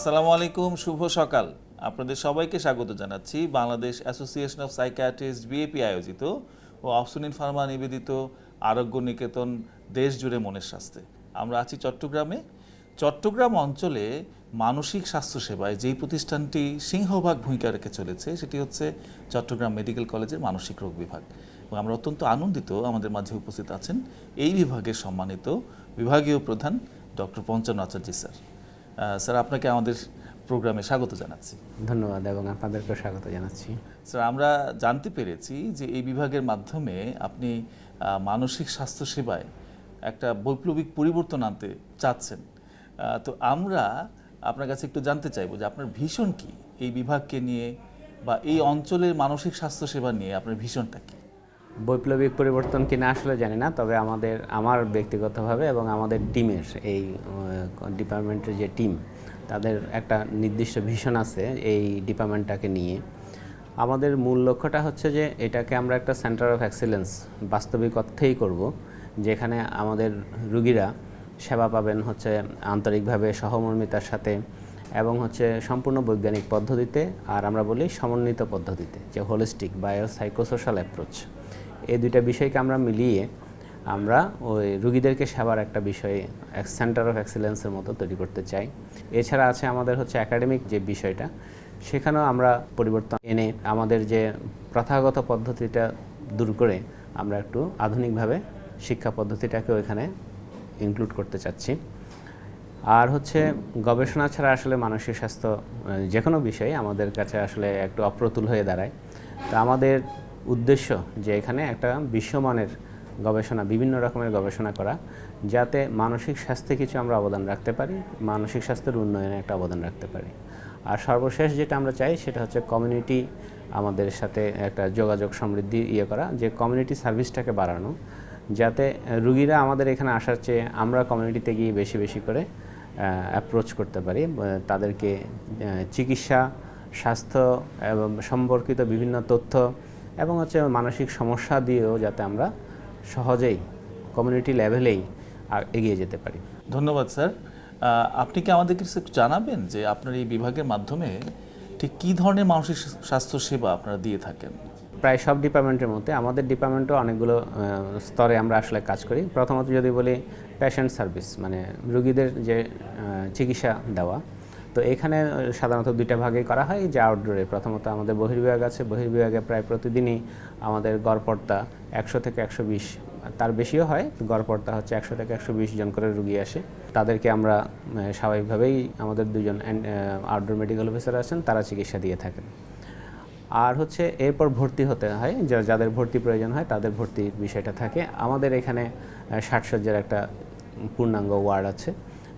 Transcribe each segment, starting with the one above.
আসসালামু আলাইকুম, শুভ সকাল। আপনাদের সবাইকে স্বাগত জানাচ্ছি Bangladesh association of psychiatrist BAP আয়োজিত ও অপসনিন ফার্মা নিবেদিত আরোগ্য নিকেতন দেশ জুড়ে মনের স্বাস্থ্যে। আমরা আছি চট্টগ্রামে। চট্টগ্রাম অঞ্চলে মানসিক স্বাস্থ্যসেবায় যেই প্রতিষ্ঠানটি সিংহভাগ ভূমিকা রেখে চলেছে সেটি হচ্ছে চট্টগ্রাম মেডিকেল কলেজের মানসিক রোগ বিভাগ, এবং আমরা অত্যন্ত আনন্দিত আমাদের মাঝে উপস্থিত আছেন এই বিভাগের সম্মানিত বিভাগীয় প্রধান ডক্টর পঞ্চানন আচার্য স্যার। স্যার, আপনাকে আমাদের প্রোগ্রামে স্বাগত জানাচ্ছি। ধন্যবাদ এবং আপনাদেরকেও স্বাগত জানাচ্ছি। স্যার, আমরা জানতে পেরেছি যে এই বিভাগের মাধ্যমে আপনি মানসিক স্বাস্থ্য সেবায় একটা বৈপ্লবিক পরিবর্তন আনতে চাচ্ছেন। তো আমরা আপনার কাছে একটু জানতে চাইবো যে আপনার ভিশন কি এই বিভাগকে নিয়ে, বা এই অঞ্চলের মানসিক স্বাস্থ্য সেবা নিয়ে আপনার ভিশনটা কি? বৈপ্লবিক পরিবর্তন কিনা আসলে জানি না, তবে আমার ব্যক্তিগতভাবে এবং আমাদের টিমের এই ডিপার্টমেন্টের যে টিম, তাদের একটা নির্দিষ্ট ভিশন আছে এই ডিপার্টমেন্টটাকে নিয়ে। আমাদের মূল লক্ষ্যটা হচ্ছে যে এটাকে আমরা একটা সেন্টার অফ এক্সিলেন্স বাস্তবিক অর্থেই করব, যেখানে আমাদের রুগীরা সেবা পাবেন হচ্ছে আন্তরিকভাবে, সহমর্মিতার সাথে, এবং হচ্ছে সম্পূর্ণ বৈজ্ঞানিক পদ্ধতিতে, আর আমরা বলি সমন্বিত পদ্ধতিতে, যে হোলিস্টিক বায়ো সাইকোসোশ্যাল অ্যাপ্রোচ। এই দুইটা বিষয়কে আমরা মিলিয়ে আমরা ওই রুগীদেরকে সেবার একটা বিষয়ে এক সেন্টার অফ এক্সিলেন্সের মতো তৈরি করতে চাই। এছাড়া আছে আমাদের হচ্ছে একাডেমিক যে বিষয়টা, সেখানেও আমরা পরিবর্তন এনে আমাদের যে প্রথাগত পদ্ধতিটা দূর করে আমরা একটু আধুনিকভাবে শিক্ষা পদ্ধতিটাকে ওইখানে ইনক্লুড করতে চাচ্ছি। আর হচ্ছে গবেষণা ছাড়া আসলে মানসিক স্বাস্থ্য যে কোনো বিষয়ে আমাদের কাছে আসলে একটু অপ্রতুল হয়ে দাঁড়ায়। তা আমাদের উদ্দেশ্য যে এখানে একটা বিশ্বমানের গবেষণা, বিভিন্ন রকমের গবেষণা করা, যাতে মানসিক স্বাস্থ্যে কিছু আমরা অবদান রাখতে পারি, মানসিক স্বাস্থ্যের উন্নয়নে একটা অবদান রাখতে পারি। আর সর্বশেষ যেটা আমরা চাই সেটা হচ্ছে কমিউনিটি আমাদের সাথে একটা যোগাযোগ সমৃদ্ধি করা, যে কমিউনিটি সার্ভিসটাকে বাড়ানো, যাতে রুগীরা আমাদের এখানে আসার চেয়ে আমরা কমিউনিটিতে গিয়ে বেশি বেশি করে অ্যাপ্রোচ করতে পারি, তাদেরকে চিকিৎসা, স্বাস্থ্য এবং সম্পর্কিত বিভিন্ন তথ্য এবং হচ্ছে মানসিক সমস্যা দিয়েও যাতে আমরা সহজেই কমিউনিটি লেভেলেই এগিয়ে যেতে পারি। ধন্যবাদ স্যার। আপনি কি আমাদেরকে একটু জানাবেন যে আপনার এই বিভাগের মাধ্যমে ঠিক কী ধরনের মানসিক স্বাস্থ্য সেবা আপনারা দিয়ে থাকেন? প্রায় সব ডিপার্টমেন্টের মধ্যে আমাদের ডিপার্টমেন্টও অনেকগুলো স্তরে আমরা আসলে কাজ করি। প্রথমত যদি বলি পেশেন্ট সার্ভিস, মানে রুগীদের যে চিকিৎসা দেওয়া, তো এখানে সাধারণত দুইটা ভাগে করা হয়। যে আউটডোরে প্রথমত আমাদের বহির্বিভাগ আছে, বহির্বিভাগে প্রায় প্রতিদিনই আমাদের গড়পড়তা 100 থেকে 120, তার বেশিও হয়, গড়পড়তা হচ্ছে 100 থেকে 120 জন করে রুগী আসে। তাদেরকে আমরা স্বাভাবিকভাবেই আমাদের দুজন আউটডোর মেডিকেল অফিসার আছেন, তারা চিকিৎসা দিয়ে থাকেন। আর হচ্ছে এরপর ভর্তি হতে হয়, যাদের ভর্তি প্রয়োজন হয় তাদের ভর্তির বিষয়টা থাকে। আমাদের এখানে 60 শয্যার একটা পূর্ণাঙ্গ ওয়ার্ড আছে,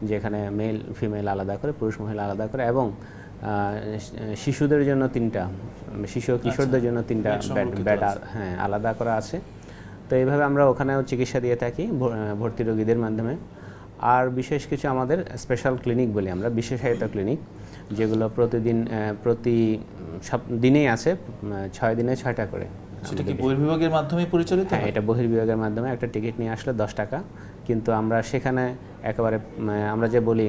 যেখানে মেল ফিমেল আলাদা করে, পুরুষ মহিলা আলাদা করে, এবং শিশুদের জন্য 3টা, শিশু ও কিশোরদের জন্য 3টা বেড আলাদা করা আছে। তো এইভাবে আমরা ওখানেও চিকিৎসা দিয়ে থাকি ভর্তি রোগীদের মাধ্যমে। আর বিশেষ কিছু আমাদের স্পেশাল ক্লিনিক বলি আমরা, বিশেষায়িত ক্লিনিক, যেগুলো প্রতি দিনেই আছে, 6 দিনে 6টা করে। সেটা কি বহির্বিভাগের মাধ্যমে পরিচালিত? হ্যাঁ, এটা বহির্বিভাগের মাধ্যমে। একটা টিকিট নিয়ে আসলে 10 টাকা, কিন্তু আমরা সেখানে একেবারে আমরা যে বলি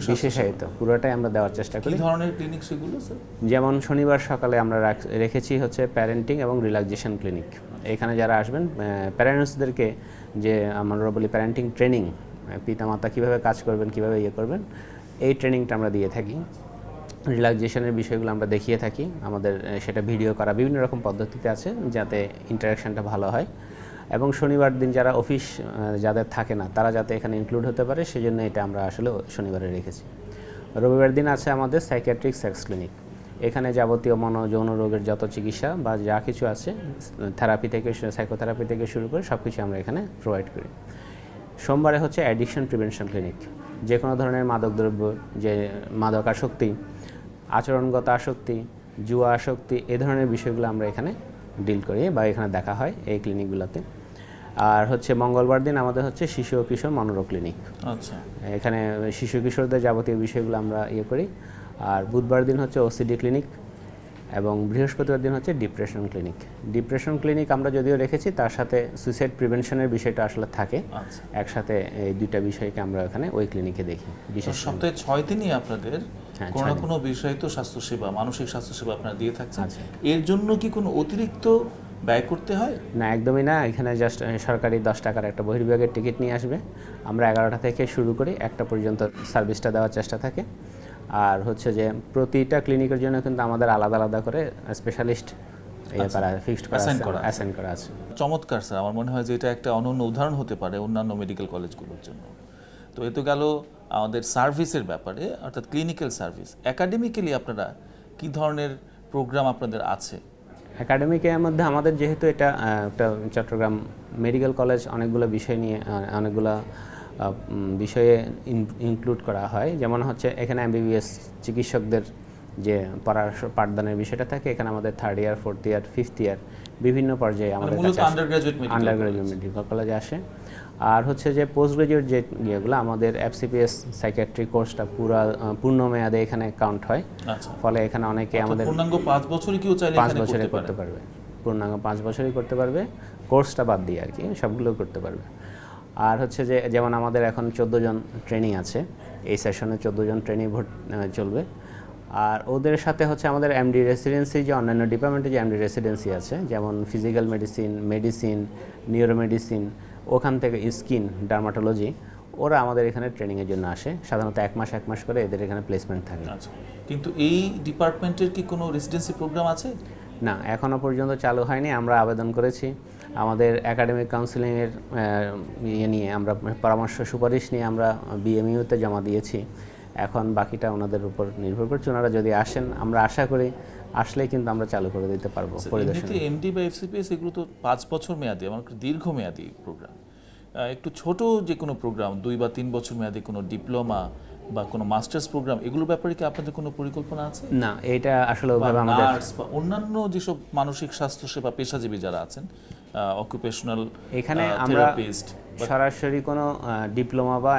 বিশেষায়িত পুরোটাই আমরা দেওয়ার চেষ্টা করি। কি ধরনের ক্লিনিক সেগুলো স্যার? যেমন শনিবার সকালে আমরা রেখেছি হচ্ছে প্যারেন্টিং এবং রিল্যাক্সেশন ক্লিনিক। এখানে যারা আসবেন প্যারেন্টসদেরকে, যে আমরা বলি প্যারেন্টিং ট্রেনিং, পিতামাতা কীভাবে কাজ করবেন, কীভাবে করবেন, এই ট্রেনিংটা আমরা দিয়ে থাকি। রিল্যাক্সেশনের বিষয়গুলো আমরা দেখিয়ে থাকি, আমাদের সেটা ভিডিও করা বিভিন্ন রকম পদ্ধতিতে আছে, যাতে ইন্টারাকশানটা ভালো হয়। এবং শনিবার দিন যারা অফিস যাদের থাকে না, তারা যাতে এখানে ইনক্লুড হতে পারে, সেজন্য এটা আমরা আসলে শনিবারে রেখেছি। রবিবার দিন আছে আমাদের সাইকিয়াট্রিক সেক্স ক্লিনিক। এখানে যাবতীয় যৌন রোগের যত চিকিৎসা বা যা কিছু আছে, থেরাপি থেকে, সাইকোথেরাপি থেকে শুরু করে সব কিছু আমরা এখানে প্রোভাইড করি। সোমবারে হচ্ছে অ্যাডিকশন প্রিভেনশন ক্লিনিক। যে কোনো ধরনের মাদকদ্রব্য, যে মাদক আসক্তি, আচরণগত আসক্তি, জুয়া আসক্তি, এই ধরনের বিষয়গুলো আমরা এখানে ডিল করি বা এখানে দেখা হয় এই ক্লিনিকগুলোতে। আর হচ্ছে মঙ্গলবার দিন আমাদের হচ্ছে শিশু ও কিশোর মনোরোগ ক্লিনিক। আচ্ছা, এখানে শিশু কিশোরদের যাবতীয় বিষয়গুলো আমরা করি। আর বুধবার দিন হচ্ছে ওসিডি ক্লিনিক, এবং বৃহস্পতিবার দিন হচ্ছে ডিপ্রেশন ক্লিনিক। ডিপ্রেশন ক্লিনিক আমরা যদিও রেখেছি, তার সাথে সুইসাইড প্রিভেনশনের বিষয়টা আসলে থাকে। আচ্ছা, একসাথে এই দুইটা বিষয়কে আমরা এখানে ওই ক্লিনিকে দেখি। তো বিশেষ সপ্তাহে 6 দিনই আপনাদের হ্যাঁ, কোনো 6 না দিন। কোনো বিষয় তো স্বাস্থ্যসেবা, মানসিক স্বাস্থ্যসেবা আপনারা দিয়ে থাকছেন। আচ্ছা। এর জন্য কি কোনো অতিরিক্ত ব্যয় করতে হয়? না, একদমই না। এখানে জাস্ট সরকারি 10 টাকার একটা বহির্বিভাগের টিকিট নিয়ে আসবে। আমরা 11টা থেকে শুরু করি, 1টা পর্যন্ত সার্ভিসটা দেওয়ার চেষ্টা থাকে। আর হচ্ছে যে প্রতিটা ক্লিনিকের জন্য কিন্তু আমাদের আলাদা আলাদা করে স্পেশালিস্ট করা, ফিক্সড করা Assign আছে, করা আছে। অ্যাসাইন করা আছে। চমৎকার স্যার, আমার মনে হয় যে এটা একটা অনন্য উদাহরণ হতে পারে অন্যান্য মেডিকেল কলেজগুলোর জন্য। তো এ তো গেল আমাদের সার্ভিসের ব্যাপারে, অর্থাৎ ক্লিনিক্যাল সার্ভিস। একাডেমিক্যালি আপনারা কি ধরনের প্রোগ্রাম আপনাদের আছে? একাডেমিকের মধ্যে আমাদের যেহেতু এটা একটা চট্টগ্রাম মেডিকেল কলেজ, অনেকগুলো বিষয় নিয়ে অনেকগুলো বিষয়ে ইনক্লুড করা হয়। যেমন হচ্ছে এখানে এমবিবিএস চিকিৎসকদের যে পাঠদানের বিষয়টা থাকে, এখানে আমাদের 3rd ইয়ার, 4th ইয়ার, 5th ইয়ার বিভিন্ন পর্যায়ে আমাদের মূলত কাছে আন্ডারগ্রাজুয়েট মেডিকেল কলেজে আসে। আর হচ্ছে যে পোস্ট গ্রাজুয়েট যে ইয়েগুলো, আমাদের এফসিপিএস সাইকিয়াট্রি কোর্সটা পূর্ণ মেয়াদে এখানে কাউন্ট হয়। আচ্ছা, ফলে এখানে অনেকে আমাদের পূর্ণাঙ্গ 5 বছরই কেউ চাইলে 5 এখানে বছরে করতে করতে পারবে, পূর্ণাঙ্গ 5 বছরই করতে পারবে, কোর্সটা বাদ দিয়ে আর কি, সবগুলো করতে পারবে। আর হচ্ছে যে যেমন আমাদের এখন 14 জন ট্রেনিং আছে, এই সেশনে 14 জন ট্রেনিং চলবে। আর ওদের সাথে হচ্ছে আমাদের এমডি রেসিডেন্সি, যে অন্যান্য ডিপার্টমেন্টে যে এমডি রেসিডেন্সি আছে, যেমন ফিজিক্যাল মেডিসিন, নিউরোমেডিসিন, ওখান থেকে স্কিন, ডার্মাটোলজি, ওরা আমাদের এখানে ট্রেনিংয়ের জন্য আসে। সাধারণত 1 মাস করে এদের এখানে প্লেসমেন্ট থাকে। আচ্ছা, কিন্তু এই ডিপার্টমেন্টের কি কোনো রেসিডেন্সি প্রোগ্রাম আছে? না, এখনও পর্যন্ত চালু হয়নি। আমরা আবেদন করেছি, আমাদের একাডেমিক কাউন্সিলিংয়ের ইয়ে নিয়ে, আমরা পরামর্শ সুপারিশ নিয়ে আমরা বিএমইউতে জমা দিয়েছি। এখন বাকিটা ওনাদের উপর নির্ভর করছে। ওনারা যদি আসেন, আমরা আশা করি আসলেই কিন্তু আমরা চালু করে দিতে পারবো পরিদর্শন। এমনিতে এমডি বা এফসিপিএস এগুলো তো 5 বছর মেয়াদি, আমার দীর্ঘমেয়াদী প্রোগ্রাম। একটু ছোট যে কোনো প্রোগ্রাম 2 বা 3 বছর মেয়াদি কোনো ডিপ্লোমা বা কোনো মাস্টার্স প্রোগ্রাম, এগুলোর ব্যাপারে কি আপনাদের কোনো পরিকল্পনা আছে? না, এটা আসলে ওইভাবে আমাদের নার্স বা অন্যান্য যেসব মানসিক স্বাস্থ্য সেবা পেশাজীবী যারা আছেন, অকুপেশনাল এখানে আমরা সরাসরি কোনো ডিপ্লোমা বা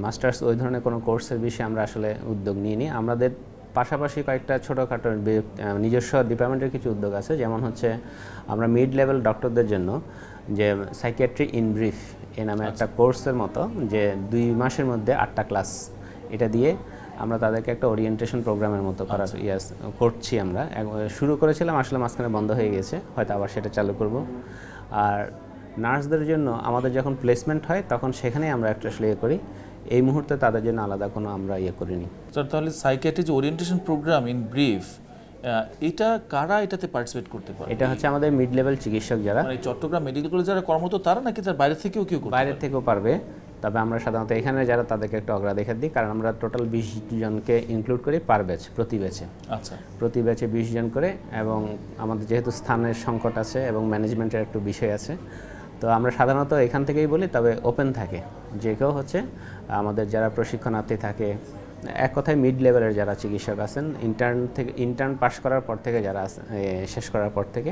মাস্টার্স ওই ধরনের কোনো কোর্সের বিষয়ে আমরা আসলে উদ্যোগ নিইনি। আমাদের পাশাপাশি কয়েকটা ছোটোখাটো নিজস্ব ডিপার্টমেন্টের কিছু উদ্যোগ আছে। যেমন হচ্ছে আমরা মিড লেভেল ডক্টরদের জন্য যে সাইকিয়াট্রি ইন ব্রিফ এ নামে একটা কোর্সের মতো, যে 2 মাসের মধ্যে 8টা ক্লাস, এটা দিয়ে আমরা তাদেরকে একটা ওরিয়েন্টেশন প্রোগ্রামের মতো করার করছি। আমরা শুরু করেছিলাম, আসলে মাঝখানে বন্ধ হয়ে গেছে, হয়তো আবার সেটা চালু করব। আর নার্সদের জন্য আমাদের যখন প্লেসমেন্ট হয়, তখন সেখানেই আমরা একটা আসলে ইয়ে করি। এই মুহূর্তে তাদের জন্য আলাদা কোনো আমরা ইয়ে করিনি। স্যার, তাহলে সাইকিয়াট্রি যে ওরিয়েন্টেশন প্রোগ্রাম ইন ব্রিফ, এটা কারা এটাতে পার্টিসিপেট করতে পারে? এটা হচ্ছে আমাদের মিড লেভেল চিকিৎসক যারা, মানে চট্টগ্রাম মেডিকেল কলেজে যারা কর্মরত তারা, নাকি তার বাইরে থেকেও কেউ করতে বাইরে পারে? থেকেও পারবে। তবে আমরা সাধারণত এখানে যারা, তাদেরকে একটু অগ্রাধিকার দিই, কারণ আমরা টোটাল 20 জনকে ইনক্লুড করি পার ব্যাচ, প্রতি ব্যাচে। আচ্ছা, প্রতি ব্যাচে 20 জন করে, এবং আমাদের যেহেতু স্থানের সংকট আছে এবং ম্যানেজমেন্টের একটু বিষয় আছে, তো আমরা সাধারণত এখান থেকেই বলি। তবে ওপেন থাকে, যে কেউ হচ্ছে আমাদের যারা প্রশিক্ষণার্থী থাকে, এক কথায় মিড লেভেলের যারা চিকিৎসক আছেন, ইন্টার্ন পাস করার পর থেকে, যারা শেষ করার পর থেকে,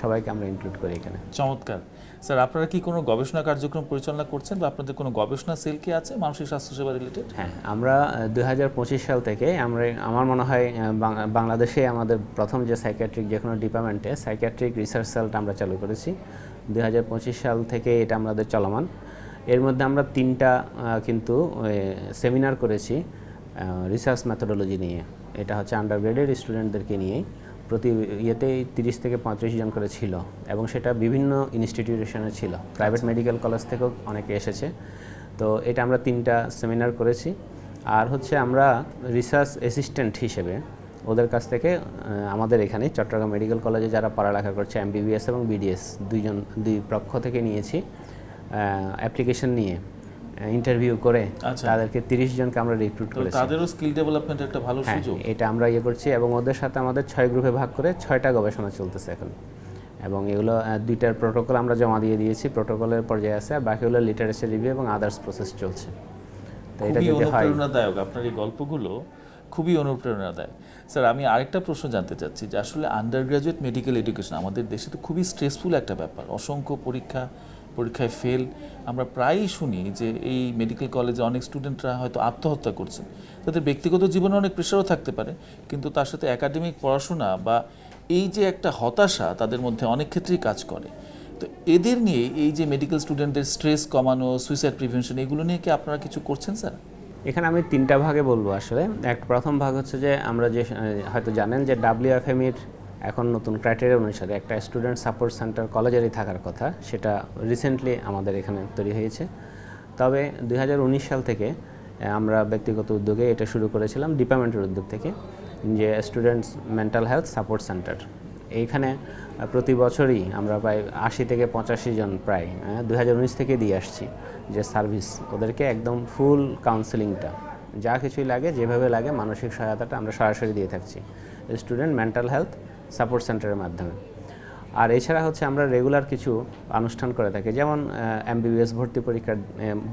সবাইকে আমরা ইনক্লুড করি এখানে। চমৎকার। স্যার, আপনারা কি কোনো গবেষণা কার্যক্রম পরিচালনা করছেন, বা আপনাদের কোনো গবেষণা সেল কি আছে মানসিক স্বাস্থ্যসেবা রিলেটেড? হ্যাঁ, আমরা 2025 সাল থেকে আমার মনে হয় বাংলাদেশে আমাদের প্রথম যে সাইকিয়াট্রিক যে কোনো ডিপার্টমেন্টে সাইকিয়াট্রিক রিসার্চ সেলটা আমরা চালু করেছি। 2025 সাল থেকে এটা আমাদের চলমান। এর মধ্যে আমরা 3টা কিন্তু সেমিনার করেছি রিসার্চ মেথোডোলজি নিয়ে। এটা হচ্ছে আন্ডারগ্রেডের স্টুডেন্টদেরকে নিয়েই, প্রতি ইয়েতেই 30 থেকে 35 জন করে ছিল, এবং সেটা বিভিন্ন ইনস্টিটিউশনে ছিল, প্রাইভেট মেডিকেল কলেজ থেকেও অনেকে এসেছে। তো এটা আমরা 3টা সেমিনার করেছি। আর হচ্ছে আমরা রিসার্চ অ্যাসিস্ট্যান্ট হিসেবে ওদের কাছ থেকে আমাদের এখানে চট্টগ্রাম মেডিকেল কলেজে যারা পড়ালেখা করছে, এমবিবিএস এবং বিডিএস, দুই পক্ষ থেকে নিয়েছি অ্যাপ্লিকেশন নিয়ে, ইন্টারভিউ করে তাদেরকে 30 জনকে আমরা রিক্রুট করেছি। তাদেরও স্কিল ডেভেলপমেন্ট একটা ভালো সুযোগ। এটা আমরা ইয়ে করছি, এবং ওদের সাথে আমাদের 6 গ্রুপে ভাগ করে 6টা গবেষণা চলতেছে এখন। এবং এগুলো 2টার প্রোটোকল আমরা জমা দিয়ে দিয়েছি, প্রোটোকলের পর্যায়ে আছে, আর বাকি হলো লিটারেচার রিভিউ এবং আদার্স প্রসেস চলছে। তো এটা যদি হয়, অনুপ্রেরণাদায়ক আপনার এই গল্পগুলো, খুবই অনুপ্রেরণাদায়ক। স্যার, আমি আরেকটা প্রশ্ন জানতে চাচ্ছি, যে আসলে আন্ডার গ্রাজুয়েট মেডিকেল এডুকেশন আমাদের দেশে তো খুবই স্ট্রেসফুল একটা ব্যাপার, অসংখ্য পরীক্ষা পরীক্ষায় ফেল, আমরা প্রায়ই শুনি যে এই মেডিকেল কলেজে অনেক স্টুডেন্টরা হয়তো আত্মহত্যা করছেন। তাদের ব্যক্তিগত জীবনে অনেক প্রেশারও থাকতে পারে, কিন্তু তার সাথে একাডেমিক পড়াশোনা বা এই যে একটা হতাশা তাদের মধ্যে অনেক ক্ষেত্রেই কাজ করে। তো এদের নিয়ে এই যে মেডিকেল স্টুডেন্টদের স্ট্রেস কমানো, সুইসাইড প্রিভেনশন, এগুলো নিয়ে কি আপনারা কিছু করছেন স্যার? এখানে আমি তিনটা ভাগে বলবো আসলে। প্রথম ভাগ হচ্ছে যে আমরা যে হয়তো জানেন যে WFMEর এখন নতুন ক্রাইটেরিয়া অনুসারে একটা স্টুডেন্ট সাপোর্ট সেন্টার কলেজেরই থাকার কথা, সেটা রিসেন্টলি আমাদের এখানে তৈরি হয়েছে। তবে 2019 সাল থেকে আমরা ব্যক্তিগত উদ্যোগে এটা শুরু করেছিলাম, ডিপার্টমেন্টের উদ্যোগ থেকে, যে students mental health support centre. এইখানে প্রতি বছরই আমরা প্রায় 80 থেকে 85 জন প্রায় 2019 থেকে দিয়ে আসছি যে সার্ভিস, ওদেরকে একদম ফুল কাউন্সেলিংটা যা কিছুই লাগে, যেভাবে লাগে মানসিক সহায়তাটা আমরা সরাসরি দিয়ে থাকছি স্টুডেন্ট মেন্টাল হেলথ সাপোর্ট সেন্টারের মাধ্যমে। আর এছাড়া হচ্ছে আমরা রেগুলার কিছু অনুষ্ঠান করে থাকি, যেমন MBBS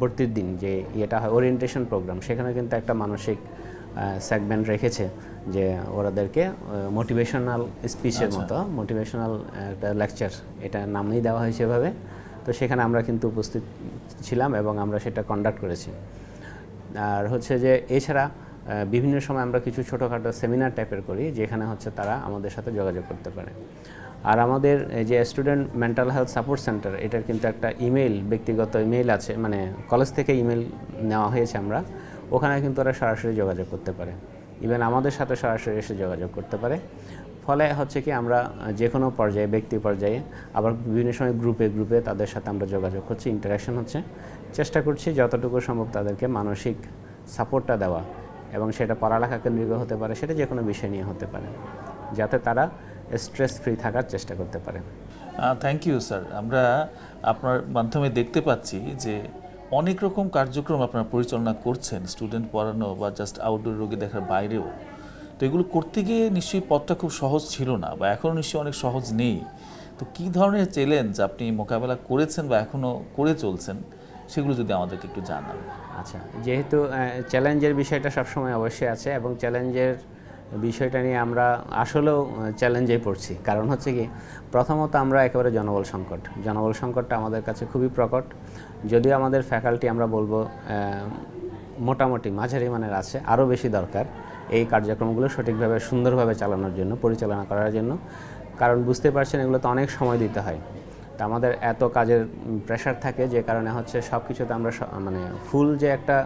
ভর্তির দিন যে ইয়েটা হয় ওরিয়েন্টেশন প্রোগ্রাম, সেখানে কিন্তু একটা মানসিক সেগমেন্ট রেখেছে যে ওরাদেরকে মোটিভেশনাল স্পিচের মতো মোটিভেশনাল একটা লেকচার, এটা নামই দেওয়া হয়েছে এভাবে। তো সেখানে আমরা কিন্তু উপস্থিত ছিলাম এবং আমরা সেটা কন্ডাক্ট করেছি। আর হচ্ছে যে এছাড়া বিভিন্ন সময় আমরা কিছু ছোটোখাটো সেমিনার টাইপের করি, যেখানে হচ্ছে তারা আমাদের সাথে যোগাযোগ করতে পারে। আর আমাদের যে student mental health support centre, এটার কিন্তু একটা ব্যক্তিগত ইমেইল আছে, মানে কলেজ থেকে ইমেল নেওয়া হয়েছে আমরা, ওখানে কিন্তু ওরা সরাসরি যোগাযোগ করতে পারে, ইভেন আমাদের সাথে সরাসরি এসে যোগাযোগ করতে পারে। ফলে হচ্ছে কি আমরা যে কোনো পর্যায়ে, ব্যক্তি পর্যায়ে, আবার বিভিন্ন সময় গ্রুপে তাদের সাথে আমরা যোগাযোগ করছি, ইন্টারাকশন হচ্ছে, চেষ্টা করছি যতটুকু সম্ভব তাদেরকে মানসিক সাপোর্টটা দেওয়া, এবং সেটা পড়ালেখা কেন্দ্রিক হতে পারে, সেটা যে কোনো বিষয় নিয়ে হতে পারে, যাতে তারা স্ট্রেস ফ্রি থাকার চেষ্টা করতে পারে। Thank you sir. আমরা আপনার মাধ্যমে দেখতে পাচ্ছি যে অনেক রকম কার্যক্রম আপনারা পরিচালনা করছেন, স্টুডেন্ট পড়ানো বা জাস্ট আউটডোর রোগী দেখার বাইরেও। তো এগুলো করতে গিয়ে নিশ্চয়ই পথটা খুব সহজ ছিল না, বা এখনও নিশ্চয়ই অনেক সহজ নেই। তো কী ধরনের চ্যালেঞ্জ আপনি মোকাবেলা করেছেন বা এখনও করে চলছেন, সেগুলো যদি আমাদেরকে একটু জানান। আচ্ছা, যেহেতু চ্যালেঞ্জের বিষয়টা সবসময় অবশ্যই আছে, এবং চ্যালেঞ্জের বিষয়টা নিয়ে আমরা আসলেও চ্যালেঞ্জেই পড়ছি। কারণ হচ্ছে কি, প্রথমত আমরা একেবারে জনবল সংকটটা আমাদের কাছে খুবই প্রকট। যদিও আমাদের ফ্যাকাল্টি আমরা বলবো মোটামুটি মাঝারি মানের আছে, আরও বেশি দরকার এই কার্যক্রমগুলো সঠিকভাবে সুন্দরভাবে চালানোর জন্য, পরিচালনা করার জন্য। কারণ বুঝতে পারছেন, এগুলোতে অনেক সময় দিতে হয়। তা আমাদের এত কাজের প্রেশার থাকে, যে কারণে হচ্ছে সব কিছুতে আমরা মানে ফুল যে একটা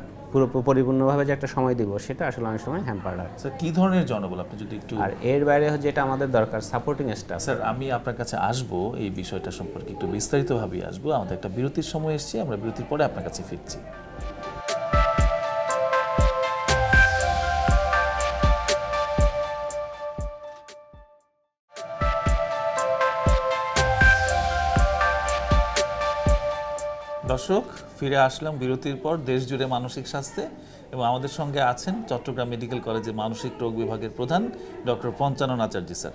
পরিপূর্ণভাবে যে একটা সময় দিব, সেটা আসলে অনেক সময় হ্যাম্পার্ড হয়। স্যার কী ধরনের জনবল আপনি যদি একটু। আর এর বাইরে যেটা আমাদের দরকার, সাপোর্টিং স্টাফ। স্যার আমি আপনার কাছে আসবো, এই বিষয়টা সম্পর্কে একটু বিস্তারিতভাবে আসবো। আমাদের একটা বিরতির সময় এসেছি, আমরা বিরতির পরে আপনার কাছে ফিরছি। দর্শক, ফিরে আসলাম বিরতির পর দেশ জুড়ে মানসিক স্বাস্থ্যে, এবং আমাদের সঙ্গে আছেন চট্টগ্রাম মেডিকেল কলেজের মানসিক রোগ বিভাগের প্রধান ডক্টর পঞ্চানন আচার্য স্যার।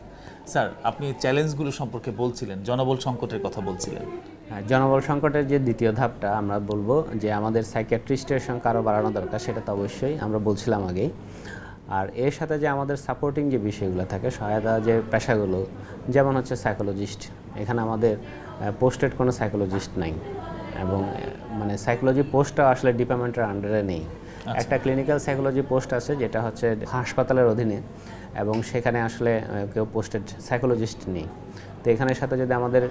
স্যার, আপনি চ্যালেঞ্জগুলো সম্পর্কে বলছিলেন, জনবল সংকটের কথা বলছিলেন। জনবল সংকটের যে দ্বিতীয় ধাপটা আমরা বলবো যে আমাদের সাইকিয়াট্রিস্টের সংখ্যা আরও বাড়ানো দরকার, সেটা তো অবশ্যই আমরা বলছিলাম আগেই। আর এর সাথে যে আমাদের সাপোর্টিং যে বিষয়গুলো থাকে, সহায়তা যে পেশাগুলো, যেমন হচ্ছে সাইকোলজিস্ট, এখানে আমাদের পোস্টেড কোনো সাইকোলজিস্ট নাই, এবং মানে সাইকোলজি পোস্টটা আসলে ডিপার্টমেন্টের আন্ডারে নেই। একটা ক্লিনিক্যাল সাইকোলজি পোস্ট আছে, যেটা হচ্ছে হাসপাতালের অধীনে, এবং সেখানে আসলে কেউ পোস্টেড সাইকোলজিস্ট নেই। তো এখানের সাথে যদি আমাদের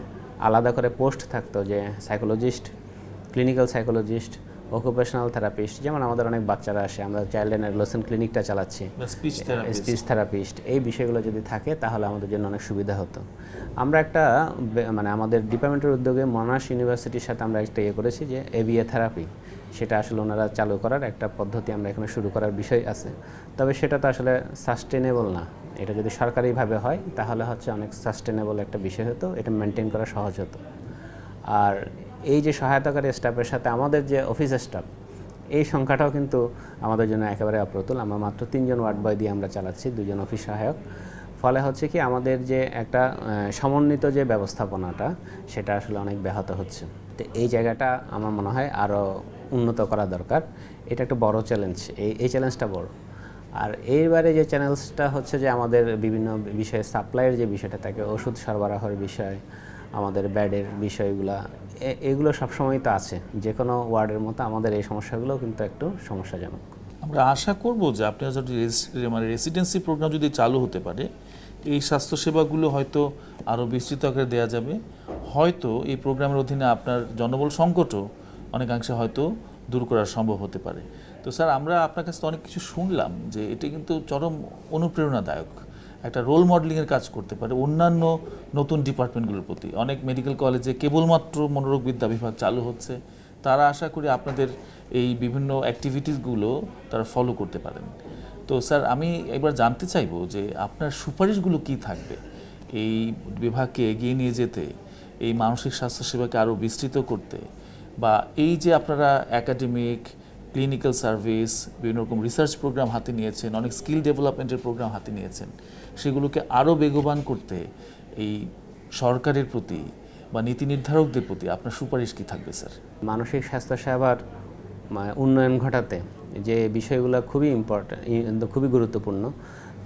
আলাদা করে পোস্ট থাকতো, যে psychologist, clinical psychologist, occupational therapist, যেমন আমাদের অনেক বাচ্চারা আসে, আমরা চাইল্ড অ্যান্ড অ্যাডোলেসেন্ট ক্লিনিকটা চালাচ্ছি, স্পিচ থেরাপিস্ট, এই বিষয়গুলো যদি থাকে তাহলে আমাদের জন্য অনেক সুবিধা হতো। আমরা একটা মানে আমাদের ডিপার্টমেন্টের উদ্যোগে মনাশ ইউনিভার্সিটির সাথে আমরা একটা করেছি, যে ABA থেরাপি, সেটা আসলে ওনারা চালু করার একটা পদ্ধতি আমরা এখানে শুরু করার বিষয় আছে। তবে সেটা তো আসলে সাস্টেনেবল না। এটা যদি সরকারিভাবে হয় তাহলে হচ্ছে অনেক সাস্টেনেবল একটা বিষয় হতো, এটা মেনটেন করা সহজ হতো। আর এই যে সহায়তাকারী স্টাফের সাথে আমাদের যে অফিস স্টাফ, এই সংখ্যাটাও কিন্তু আমাদের জন্য একেবারে অপ্রতুল। আমরা মাত্র 3 জন ওয়ার্ড বয় দিয়ে আমরা চালাচ্ছি, 2 জন অফিস সহায়ক। ফলে হচ্ছে কি, আমাদের যে একটা সমন্বিত যে ব্যবস্থাপনাটা, সেটা আসলে অনেক ব্যাহত হচ্ছে। তো এই জায়গাটা আমার মনে হয় আরও উন্নত করা দরকার। এটা একটা বড় চ্যালেঞ্জ, এই চ্যালেঞ্জটা বড়। আর এইবারে যে চ্যালেঞ্জটা হচ্ছে যে আমাদের বিভিন্ন বিষয়ে সাপ্লাইয়ের যে বিষয়টা থাকে, ওষুধ সরবরাহের বিষয়, আমাদের বেডের বিষয়গুলা এগুলো সবসময় তো আছে, যে কোনো ওয়ার্ডের মতো আমাদের এই সমস্যাগুলোও কিন্তু একটু সমস্যাজনক। আমরা আশা করব যে আপনার যদি মানে রেসিডেন্সি প্রোগ্রাম যদি চালু হতে পারে, এই স্বাস্থ্যসেবাগুলো হয়তো আরও বিস্তৃত আকারে দেওয়া যাবে। হয়তো এই প্রোগ্রামের অধীনে আপনার জনবল সংকটও অনেকাংশে হয়তো দূর করা সম্ভব হতে পারে। তো স্যার, আমরা আপনার কাছে অনেক কিছু শুনলাম যে এটি কিন্তু চরম অনুপ্রেরণাদায়ক, একটা রোল মডেলিংয়ের কাজ করতে পারে অন্যান্য নতুন ডিপার্টমেন্টগুলোর প্রতি। অনেক মেডিকেল কলেজে কেবলমাত্র মনোরোগবিদ্যা বিভাগ চালু হচ্ছে, তারা আশা করি আপনাদের এই বিভিন্ন অ্যাক্টিভিটিসগুলো তারা ফলো করতে পারেন। তো স্যার, আমি একবার জানতে চাইবো যে আপনার সুপারিশগুলো কি থাকবে এই বিভাগকে এগিয়ে নিয়ে যেতে, এই মানসিক স্বাস্থ্যসেবাকে আরও বিস্তৃত করতে, বা এই যে আপনারা একাডেমিক, ক্লিনিক্যাল সার্ভিস, বিভিন্ন রকম রিসার্চ প্রোগ্রাম হাতে নিয়েছেন, অনেক স্কিল ডেভেলপমেন্টের প্রোগ্রাম হাতে নিয়েছেন, সেগুলোকে আরও বেগবান করতে এই সরকারের প্রতি বা নীতি নির্ধারকদের প্রতি আপনার সুপারিশ কী থাকবে স্যার? মানসিক স্বাস্থ্যসেবার উন্নয়ন ঘটাতে যে বিষয়গুলো খুবই ইম্পর্ট্যান্ট, খুবই গুরুত্বপূর্ণ,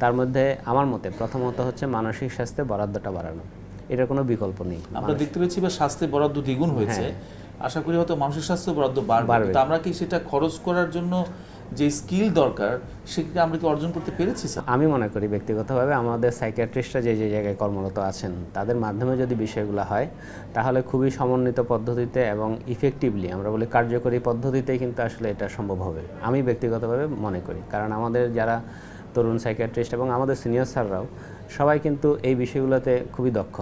তার মধ্যে আমার মতে প্রথমত হচ্ছে মানসিক স্বাস্থ্যে বরাদ্দটা বাড়ানো। এটার কোনো বিকল্প নেই। আমরা দেখতে পেয়েছি বা স্বাস্থ্যে বরাদ্দ দ্বিগুণ হয়েছে, আশা করি হয়তো মানসিক স্বাস্থ্য বরাদ্দ বাড়বে। কিন্তু আমরা কি সেটা খরচ করার জন্য যে স্কিল দরকার সেটা আমরা কি অর্জন করতে পেরেছি স্যার? আমি মনে করি ব্যক্তিগতভাবে আমাদের সাইকিয়াট্রিস্টরা যে যে জায়গায় কর্মরত আছেন তাদের মাধ্যমে যদি বিষয়গুলো হয় তাহলে খুবই সমন্বিত পদ্ধতিতে এবং ইফেক্টিভলি, আমরা বলি কার্যকরী পদ্ধতিতেই কিন্তু আসলে এটা সম্ভব হবে, আমি ব্যক্তিগতভাবে মনে করি। কারণ আমাদের যারা তরুণ সাইকিয়াট্রিস্ট এবং আমাদের সিনিয়র স্যাররাও সবাই কিন্তু এই বিষয়গুলোতে খুবই দক্ষ।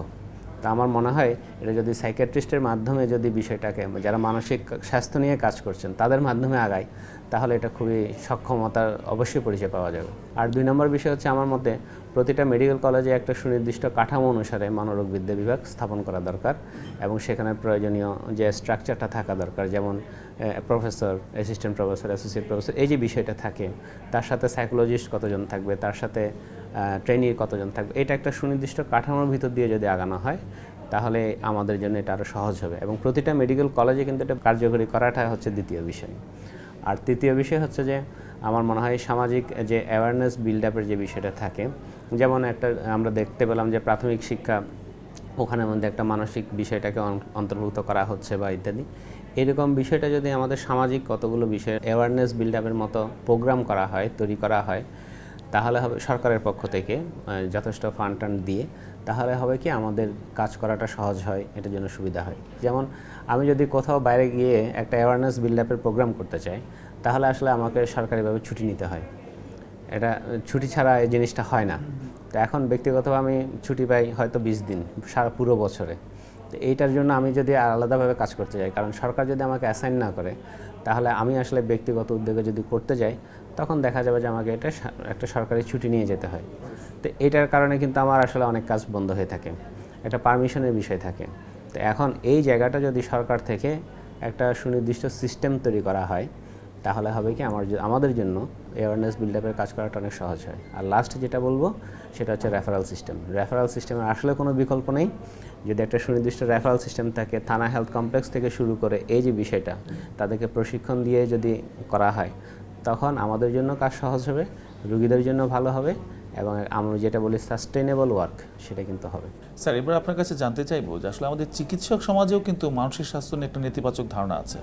তা আমার মনে হয় এটা যদি সাইকিয়াট্রিস্টের মাধ্যমে যদি বিষয়টাকে, যারা মানসিক স্বাস্থ্য নিয়ে কাজ করছেন তাদের মাধ্যমে আগায়, তাহলে এটা খুবই সক্ষমতার অবশ্যই পরিচয় পাওয়া যাবে। আর 2 নম্বর বিষয় হচ্ছে আমার মতে প্রতিটা মেডিকেল কলেজে একটা সুনির্দিষ্ট কাঠামো অনুসারে মনোরোগবিদ্যা বিভাগ স্থাপন করা দরকার এবং সেখানে প্রয়োজনীয় যে স্ট্রাকচারটা থাকা দরকার, যেমন professor, assistant professor, associate professor, এই যে বিষয়টা থাকে, তার সাথে সাইকোলজিস্ট কতজন থাকবে, তার সাথে ট্রেনির কতজন থাকবে, এটা একটা সুনির্দিষ্ট কাঠামোর ভিতর দিয়ে যদি আগানো হয় তাহলে আমাদের জন্য এটা আরও সহজ হবে। এবং প্রতিটা মেডিকেল কলেজে কিন্তু এটা কার্যকরী করাটা হচ্ছে দ্বিতীয় বিষয়। আর তৃতীয় বিষয় হচ্ছে যে আমার মনে হয় সামাজিক যে অ্যাওয়ারনেস বিল্ড আপের যে বিষয়টা থাকে, যেমন একটা আমরা দেখতে পেলাম যে প্রাথমিক শিক্ষা ওখানের মধ্যে একটা মানসিক বিষয়টাকে অন্তর্ভুক্ত করা হচ্ছে বা ইত্যাদি, এরকম বিষয়টা যদি আমাদের সামাজিক কতগুলো বিষয়ে অ্যাওয়ারনেস বিল্ড আপের মতো প্রোগ্রাম করা হয়, তৈরি করা হয়, তাহলে হবে সরকারের পক্ষ থেকে যথেষ্ট ফান্ড টান্ড দিয়ে, তাহলে হবে কি আমাদের কাজ করাটা সহজ হয়, এটার জন্য সুবিধা হয়। যেমন আমি যদি কোথাও বাইরে গিয়ে একটা অ্যাওয়ারনেস বিল্ড আপের প্রোগ্রাম করতে চাই, তাহলে আসলে আমাকে সরকারিভাবে ছুটি নিতে হয়, এটা ছুটি ছাড়া এই জিনিসটা হয় না। তো এখন ব্যক্তিগতভাবে আমি ছুটি পাই হয়তো 20 দিন সারা পুরো বছরে। তো এইটার জন্য আমি যদি আলাদাভাবে কাজ করতে যাই, কারণ সরকার যদি আমাকে অ্যাসাইন না করে, তাহলে আমি আসলে ব্যক্তিগত উদ্যোগে যদি করতে যাই তখন দেখা যাবে যে আমাকে এটা একটা সরকারি ছুটি নিয়ে যেতে হয়। তো এটার কারণে কিন্তু আমার আসলে অনেক কাজ বন্ধ হয়ে থাকে, এটা পারমিশনের বিষয় থাকে। তো এখন এই জায়গাটা যদি সরকার থেকে একটা সুনির্দিষ্ট সিস্টেম তৈরি করা হয়, তাহলে হবে কি আমাদের জন্য অ্যাওয়ারনেস বিল্ড আপের কাজ করাটা অনেক সহজ হয়। আর লাস্ট যেটা বলবো সেটা হচ্ছে রেফারেল সিস্টেম। রেফারেল সিস্টেমের আসলে কোনো বিকল্প নেই। যদি একটা সুনির্দিষ্ট রেফারেল সিস্টেম থাকে, থানা হেলথ কমপ্লেক্স থেকে শুরু করে এই যে বিষয়টা, তাদেরকে প্রশিক্ষণ দিয়ে যদি করা হয়, তখন আমাদের জন্য কাজ সহজ হবে, রোগীদের জন্য ভালো হবে এবং আমরা যেটা বলি সাস্টেইনেবল ওয়ার্ক, সেটা কিন্তু হবে। স্যার, এবার আপনার কাছে জানতে চাইবো যে আসলে আমাদের চিকিৎসক সমাজেও কিন্তু মানসিক স্বাস্থ্য নিয়ে একটা নেতিবাচক ধারণা আছে।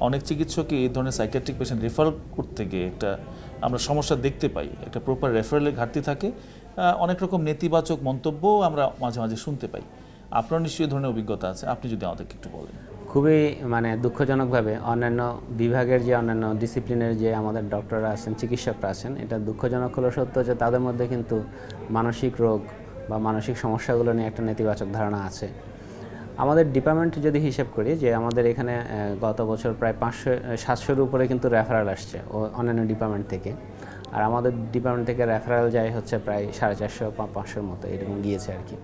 অনেক চিকিৎসকই এই ধরনের সাইকিয়াট্রিক পেশেন্ট রেফার করতে গিয়ে একটা আমরা সমস্যা দেখতে পাই, একটা প্রপার রেফারেলের ঘাটতি থাকে, অনেক রকম নেতিবাচক মন্তব্যও আমরা মাঝে মাঝে শুনতে পাই। আপনার নিশ্চয়ই ধরনের অভিজ্ঞতা আছে, আপনি যদি আমাদেরকে একটু বলেন। খুবই দুঃখজনকভাবে অন্যান্য বিভাগের যে অন্যান্য ডিসিপ্লিনের যে আমাদের ডক্টররা আছেন, চিকিৎসকরা আছেন, এটা দুঃখজনক হলো সত্য যে তাদের মধ্যে কিন্তু মানসিক রোগ বা মানসিক সমস্যাগুলো নিয়ে একটা নেতিবাচক ধারণা আছে। আমাদের ডিপার্টমেন্ট যদি হিসেব করি যে আমাদের এখানে গত বছর প্রায় 500-700-র উপরে কিন্তু রেফারেল আসছে অন্যান্য ডিপার্টমেন্ট থেকে, আর আমাদের ডিপার্টমেন্ট থেকে রেফারেল যায় হচ্ছে প্রায় 450-500-র মতো, এরকম গিয়েছে আর কি।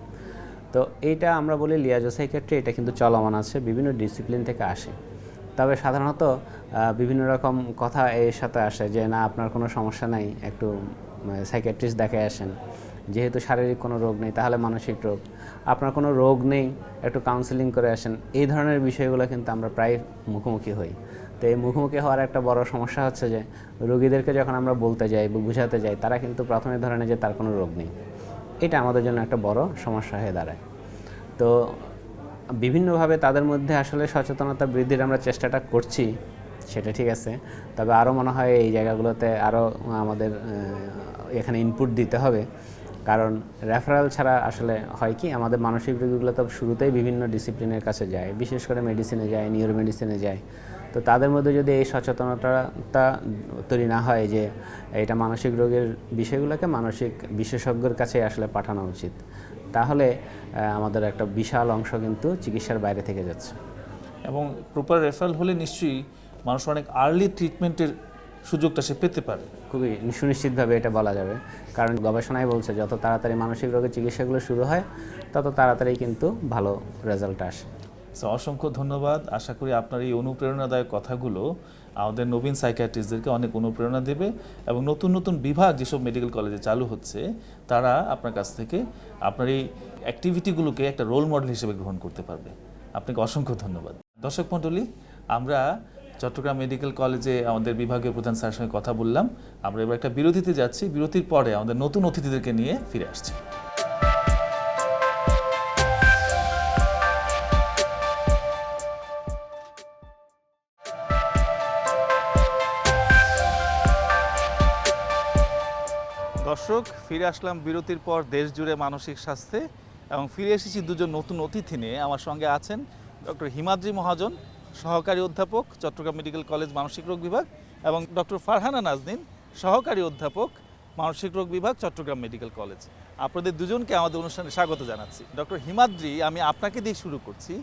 তো এইটা আমরা বলি লিয়াজো সাইকিয়াট্রি, এটা কিন্তু চলমান আছে, বিভিন্ন ডিসিপ্লিন থেকে আসে। তবে সাধারণত বিভিন্ন রকম কথা এর সাথে আসে যে না, আপনার কোনো সমস্যা নাই, একটু সাইকিয়াট্রিস্ট দেখে আসেন, যেহেতু শারীরিক কোনো রোগ নেই তাহলে মানসিক রোগ, আপনার কোনো রোগ নেই একটু কাউন্সেলিং করে আসেন। এই ধরনের বিষয়গুলো কিন্তু আমরা প্রায় মুখোমুখি হই। তো এই মুখোমুখি হওয়ার একটা বড় সমস্যা হচ্ছে যে রোগীদেরকে যখন আমরা বলতে যাই বা বোঝাতে যাই, তারা কিন্তু প্রথমে ধরে নেয় যে তার কোনো রোগ নেই। এটা আমাদের জন্য একটা বড় সমস্যা হয়ে দাঁড়ায়। তো বিভিন্নভাবে তাদের মধ্যে আসলে সচেতনতা বৃদ্ধির আমরা চেষ্টাটা করছি, সেটা ঠিক আছে। তবে আরও মনে হয় এই জায়গাগুলোতে আরও আমাদের এখানে ইনপুট দিতে হবে, কারণ রেফারেল ছাড়া আসলে হয় কি, আমাদের মানসিক রোগীগুলো তো শুরুতেই বিভিন্ন ডিসিপ্লিনের কাছে যায়, বিশেষ করে মেডিসিনে যায়, নিউরো মেডিসিনে যায়। তো তাদের মধ্যে যদি এই সচেতনতাটা তৈরি না হয় যে এটা মানসিক রোগের বিষয়গুলোকে মানসিক বিশেষজ্ঞের কাছে আসলে পাঠানো উচিত, তাহলে আমাদের একটা বিশাল অংশ কিন্তু চিকিৎসার বাইরে থেকে যাচ্ছে। এবং প্রপার রেফারেল হলে নিশ্চয়ই মানুষ অনেক আর্লি ট্রিটমেন্টের সুযোগটা সে পেতে পারে। খুবই সুনিশ্চিতভাবে এটা বলা যাবে, কারণ গবেষণায় বলছে যত তাড়াতাড়ি মানসিক রোগের চিকিৎসাগুলো শুরু হয় তত তাড়াতাড়ি কিন্তু ভালো রেজাল্ট আসে। অসংখ্য ধন্যবাদ। আশা করি আপনার এই অনুপ্রেরণাদায়ক কথাগুলো আমাদের নবীন সাইকিয়াট্রিস্টদেরকে অনেক অনুপ্রেরণা দেবে এবং নতুন নতুন বিভাগ যেসব মেডিকেল কলেজে চালু হচ্ছে তারা আপনার কাছ থেকে আপনার এই অ্যাক্টিভিটিগুলোকে একটা রোল মডেল হিসেবে গ্রহণ করতে পারবে। আপনাকে অসংখ্য ধন্যবাদ। দর্শক মণ্ডলী, আমরা চট্টগ্রাম মেডিকেল কলেজে আমাদের বিভাগীয় প্রধান স্যারের সঙ্গে কথা বললাম। আমরা এবার একটা বিরতিতে যাচ্ছি, বিরতির পরে আমাদের নতুন অতিথিদেরকে নিয়ে ফিরে আসছি। দর্শক, ফিরে আসলাম বিরতির পর দেশ জুড়ে মানসিক স্বাস্থ্যে, এবং ফিরে এসেছি দুজন নতুন অতিথি নিয়ে। আমার সঙ্গে আছেন ডক্টর হিমাদ্রি মহাজন, সহকারী অধ্যাপক, চট্টগ্রাম মেডিকেল কলেজ মানসিক রোগ বিভাগ, এবং ডক্টর ফারহানা নাজনীন, সহকারী অধ্যাপক, মানসিক রোগ বিভাগ, চট্টগ্রাম মেডিকেল কলেজ। আপনাদের দুজনকে আমাদের অনুষ্ঠানে স্বাগত জানাচ্ছি। ডক্টর হিমাদ্রি, আমি আপনাকে দিয়ে শুরু করছি।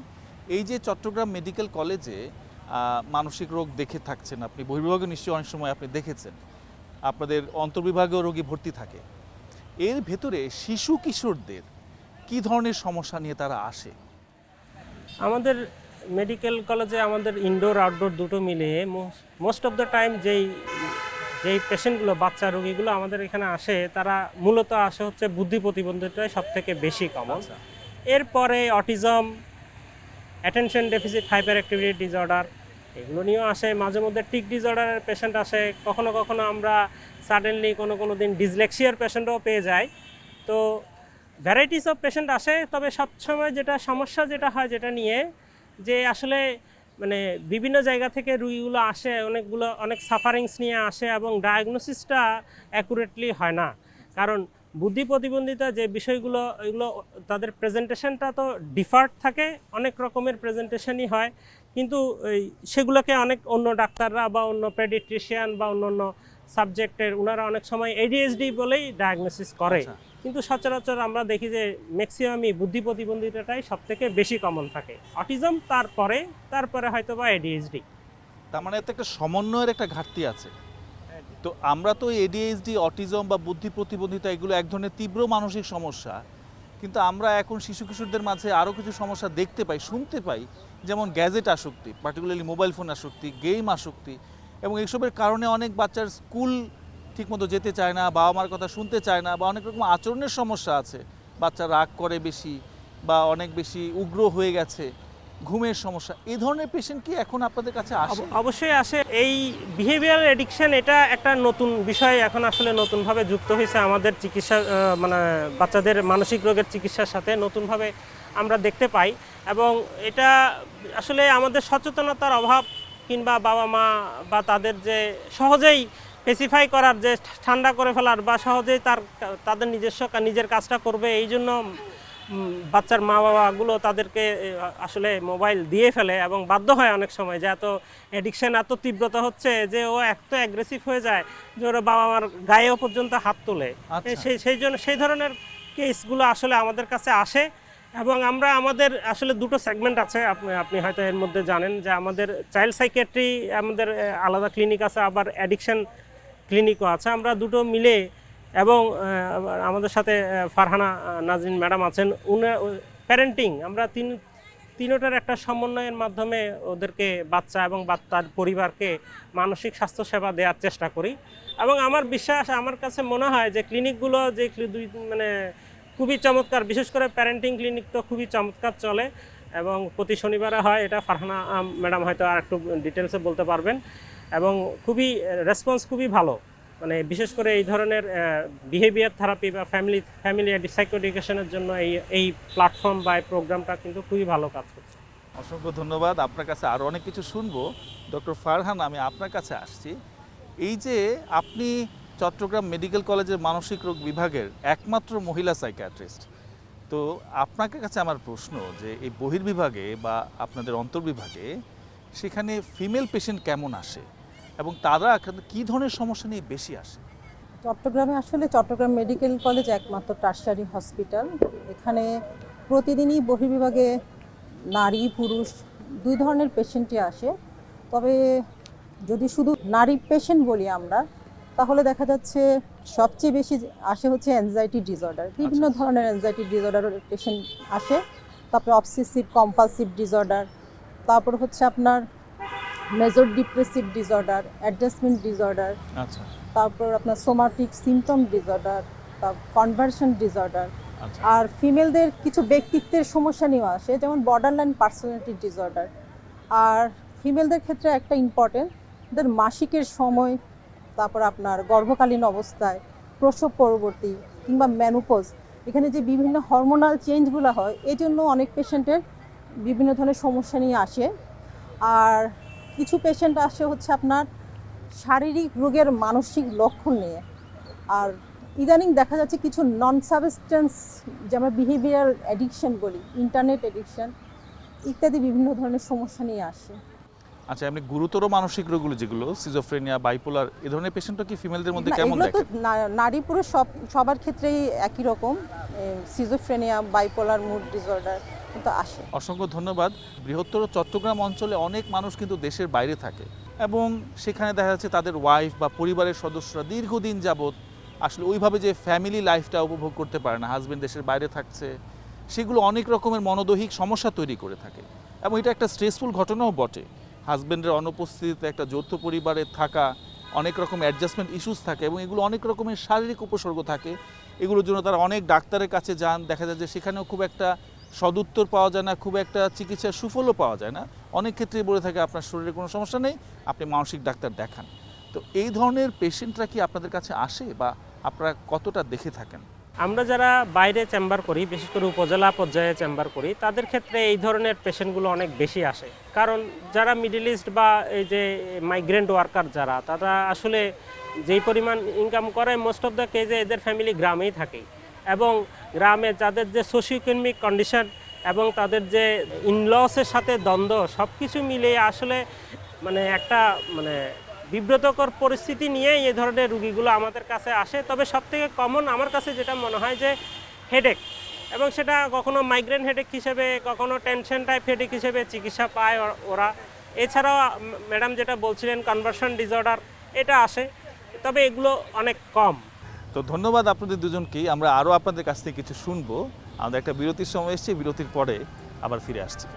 এই যে চট্টগ্রাম মেডিকেল কলেজে মানসিক রোগ দেখে থাকছেন আপনি, বহির্বিভাগে নিশ্চয়ই অনেক সময় আপনি দেখেছেন, আপনাদের অন্তর্বিভাগেও রোগী ভর্তি থাকে, এর ভেতরে শিশু কিশোরদের কি ধরনের সমস্যা নিয়ে তারা আসে? আমাদের মেডিকেল কলেজে আমাদের ইনডোর আউটডোর দুটো মিলিয়ে মোস্ট অফ দ্য টাইম যেই পেশেন্টগুলো, বাচ্চা রোগীগুলো আমাদের এখানে আসে, তারা মূলত আসে হচ্ছে বুদ্ধি প্রতিবন্ধিতায় সব থেকে বেশি কমন। এরপরে autism, attention deficit hyper activity disorder, এগুলো নিয়েও আসে। মাঝে মধ্যে টিক ডিসঅর্ডারের পেশেন্ট আসে, কখনো কখনো আমরা সাডেনলি কোনো দিন ডিসলেক্সিয়ার পেশেন্টও পেয়ে যাই। তো ভ্যারাইটিস অফ পেশেন্ট আসে। তবে সবসময় যেটা সমস্যা যেটা হয়, যেটা নিয়ে যে আসলে মানে বিভিন্ন জায়গা থেকে রোগীগুলো আসে, অনেক সাফারিংস নিয়ে আসে এবং ডায়াগনোসিসটা অ্যাকুরেটলি হয় না। কারণ বুদ্ধি প্রতিবন্ধিতা যে বিষয়গুলো, এগুলো তাদের প্রেজেন্টেশনটা তো ডিফার্ট থাকে, অনেক রকমের প্রেজেন্টেশনই হয়, কিন্তু সেগুলোকে অনেক অন্য ডাক্তাররা বা অন্য পেডিয়াট্রিশিয়ান বা অন্য সাবজেক্টের ওনারা অনেক সময় এডিএইচডি বলেই ডায়াগনোসিস করে। কিন্তু সচরাচর আমরা দেখি যে ম্যাক্সিমামই বুদ্ধি প্রতিবন্ধিতাটাই সব থেকে বেশি কমন থাকে, অটিজম তারপরে হয়তো বা এডিএইচডি। তার মানে এতে একটা সমন্বয়ের একটা ঘাটতি আছে। তো আমরা তো এডিএইচডি, অটিজম বা বুদ্ধি প্রতিবন্ধিতা এগুলো এক ধরনের তীব্র মানসিক সমস্যা, কিন্তু আমরা এখন শিশু কিশোরদের মাঝে আরও কিছু সমস্যা দেখতে পাই, শুনতে পাই, যেমন গ্যাজেট আসক্তি, পার্টিকুলারলি মোবাইল ফোন আসক্তি, গেম আসক্তি, এবং এইসবের কারণে অনেক বাচ্চার স্কুল ঠিকমতো যেতে চায় না, বাবা মার কথা শুনতে চায় না, বা অনেক রকম আচরণের সমস্যা আছে, বাচ্চা রাগ করে বেশি বা অনেক বেশি উগ্র হয়ে গেছে, ঘুমের সমস্যা। এই ধরনের পেশেন্ট কি এখন আপনাদের কাছে আসে? অবশ্যই আসে। এই বিহেভিয়ারাল এডিকশন এটা একটা নতুন বিষয়, এখন আসলে নতুনভাবে যুক্ত হয়েছে আমাদের চিকিৎসা, মানে বাচ্চাদের মানসিক রোগের চিকিৎসার সাথে নতুনভাবে আমরা দেখতে পাই। এবং এটা আসলে আমাদের সচেতনতার অভাব, কিংবা বাবা মা বা তাদের যে সহজেই স্পেসিফাই করার, যে ঠান্ডা করে ফেলার বা সহজেই তাদের নিজের কাজটা করবে, এই জন্য বাচ্চার মা বাবাগুলো তাদেরকে আসলে মোবাইল দিয়ে ফেলে এবং বাধ্য হয় অনেক সময় যে এত অ্যাডিকশন, এত তীব্রতা হচ্ছে যে ও এত অ্যাগ্রেসিভ হয়ে যায় যে ওরা বাবা মার গায়েও পর্যন্ত হাত তোলে। সেই ধরনের কেসগুলো আসলে আমাদের কাছে আসে। এবং আমাদের আসলে দুটো সেগমেন্ট আছে, আপনি হয়তো এর মধ্যে জানেন যে আমাদের চাইল্ড সাইকিয়াট্রি আমাদের আলাদা ক্লিনিক আছে, আবার অ্যাডিকশন ক্লিনিকও আছে। আমরা দুটো মিলে, এবং আমাদের সাথে ফারহানা নাজনীন ম্যাডাম আছেন, প্যারেন্টিং, আমরা তিনটার একটা সমন্বয়ের মাধ্যমে ওদেরকে, বাচ্চা এবং তার পরিবারকে মানসিক স্বাস্থ্য সেবা দেওয়ার চেষ্টা করি। এবং আমার বিশ্বাস, আমার কাছে মনে হয় যে ক্লিনিকগুলো যে মানে খুবই চমৎকার, বিশেষ করে প্যারেন্টিং ক্লিনিক তো খুবই চমৎকার চলে এবং প্রতি শনিবারে হয়। এটা ফারহানা ম্যাডাম হয়তো আর একটু ডিটেলসে বলতে পারবেন। এবং রেসপন্স খুবই ভালো। মানে বিশেষ করে এই ধরনের বিহেভিয়ার থেরাপি বা ফ্যামিলি সাইকো এডুকেশনের জন্য এই প্ল্যাটফর্ম বা এই প্রোগ্রামটা কিন্তু খুবই ভালো কাজ করছে। অসংখ্য ধন্যবাদ। আপনার কাছে আরও অনেক কিছু শুনবো। ডক্টর ফারহান, আমি আপনার কাছে আসছি। এই যে আপনি চট্টগ্রাম মেডিকেল কলেজের মানসিক রোগ বিভাগের একমাত্র মহিলা সাইকিয়াট্রিস্ট, তো আপনার কাছে আমার প্রশ্ন যে এই বহির্বিভাগে বা আপনাদের অন্তর্বিভাগে সেখানে ফিমেল পেশেন্ট কেমন আসে এবং তারা কী ধরনের সমস্যা নিয়ে বেশি আসে? চট্টগ্রামে আসলে চট্টগ্রাম মেডিকেল কলেজ একমাত্র টারশারি হসপিটাল। এখানে প্রতিদিনই বহির্বিভাগে নারী পুরুষ দুই ধরনের পেশেন্টই আসে। তবে যদি শুধু নারী পেশেন্ট বলি আমরা, তাহলে দেখা যাচ্ছে সবচেয়ে বেশি আসে হচ্ছে অ্যাংজাইটি ডিসঅর্ডার। বিভিন্ন ধরনের অ্যাংজাইটি ডিসঅর্ডারের পেশেন্ট আসে। তারপরে অবসেসিভ কম্পালসিভ ডিসঅর্ডার, তারপর হচ্ছে আপনার major depressive disorder, adjustment disorder, আচ্ছা তারপর আপনার somatic symptom disorder, conversion disorder. আচ্ছা আর ফিমেলদের কিছু ব্যক্তিত্বের সমস্যা নিয়েও আসে, যেমন বর্ডারলাইন পার্সোনালিটি ডিসঅর্ডার। আর ফিমেলদের ক্ষেত্রে একটা ইম্পর্টেন্ট, ওদের মাসিকের সময়, তারপর আপনার গর্ভকালীন অবস্থায়, প্রসব পরবর্তী কিংবা ম্যানোপজ, এখানে যে বিভিন্ন হরমোনাল চেঞ্জগুলো হয়, এই জন্য অনেক পেশেন্টের বিভিন্ন ধরনের সমস্যা নিয়ে আসে। আর কিছু পেশেন্ট আসে হচ্ছে আপনার শারীরিক রোগের মানসিক লক্ষণ নিয়ে। আর ইদানিং দেখা যাচ্ছে কিছু নন সাবস্টেন্স, যে আমরা বিহেভিয়ারাল অ্যাডিকশন বলি, ইন্টারনেট অ্যাডিকশন ইত্যাদি বিভিন্ন ধরনের সমস্যা নিয়ে আসে। আচ্ছা, এমনি গুরুতর মানসিক রোগগুলো যেগুলো সিজোফ্রেনিয়া, বাইপোলার, এই ধরনের পেশেন্টও কি ফিমেলদের মধ্যে না, কেমন এগুলো তো দেখেন? নারী পুরুষ সবার ক্ষেত্রেই একই রকম সিজোফ্রেনিয়া, বাইপোলার, মুড ডিসঅর্ডার কিন্তু আসে। অসংখ্য ধন্যবাদ। বৃহত্তর চট্টগ্রাম অঞ্চলে অনেক মানুষ কিন্তু দেশের বাইরে থাকে এবং সেখানে দেখা যাচ্ছে তাদের ওয়াইফ বা পরিবারের সদস্যরা দীর্ঘদিন যাবৎ আসলে ওইভাবে যে ফ্যামিলি লাইফটা উপভোগ করতে পারে না, হাজবেন্ড দেশের বাইরে থাকছে, সেগুলো অনেক রকমের মনোদৈহিক সমস্যা তৈরি করে থাকে এবং এটা একটা স্ট্রেসফুল ঘটনাও বটে। হাজবেন্ডের অনুপস্থিতিতে একটা যৌথ পরিবারে থাকা, অনেক রকম অ্যাডজাস্টমেন্ট ইস্যুস থাকে এবং এগুলো অনেক রকমের শারীরিক উপসর্গ থাকে। এগুলোর জন্য তারা অনেক ডাক্তারের কাছে যান, দেখা যায় যে সেখানেও খুব একটা সদুত্তর পাওয়া যায় না, খুব একটা চিকিৎসার সুফলও পাওয়া যায় না। অনেক ক্ষেত্রে বলে থাকে আপনার শরীরে কোনো সমস্যা নেই, আপনি মানসিক ডাক্তার দেখান। তো এই ধরনের পেশেন্টরা কি আপনাদের কাছে আসে বা আপনারা কতটা দেখে থাকেন? আমরা যারা বাইরে চেম্বার করি, বিশেষ করে উপজেলা পর্যায়ে চেম্বার করি, তাদের ক্ষেত্রে এই ধরনের পেশেন্টগুলো অনেক বেশি আসে। কারণ যারা মিডল ইস্ট বা এই যে মাইগ্রেন্ট ওয়ার্কার যারা, তারা আসলে যেই পরিমাণ ইনকাম করে, মোস্ট অফ দ্য কেজে এদের ফ্যামিলি গ্রামেই থাকে এবং গ্রামে যাদের যে সোশিও ইকোনমিক কন্ডিশন এবং তাদের যে ইনলসের সাথে দ্বন্দ্ব, সব কিছু মিলিয়ে আসলে মানে একটা বিব্রতকর পরিস্থিতি নিয়ে এই ধরনের রুগীগুলো আমাদের কাছে আসে। তবে সবথেকে কমন আমার কাছে যেটা মনে হয় যে হেডেক, এবং সেটা কখনো মাইগ্রেন হেডেক হিসেবে, কখনো টেনশন টাইপ হেডেক হিসেবে চিকিৎসা পায় ওরা। এছাড়াও ম্যাডাম যেটা বলছিলেন কনভার্সন ডিসঅর্ডার, এটা আসে, তবে এগুলো অনেক কম। তো ধন্যবাদ আপনাদের দুজনকেই। আমরা আরও আপনাদের কাছ থেকে কিছু শুনবো। আমাদের একটা বিরতির সময় এসেছে, বিরতির পরে আবার ফিরে আসছি।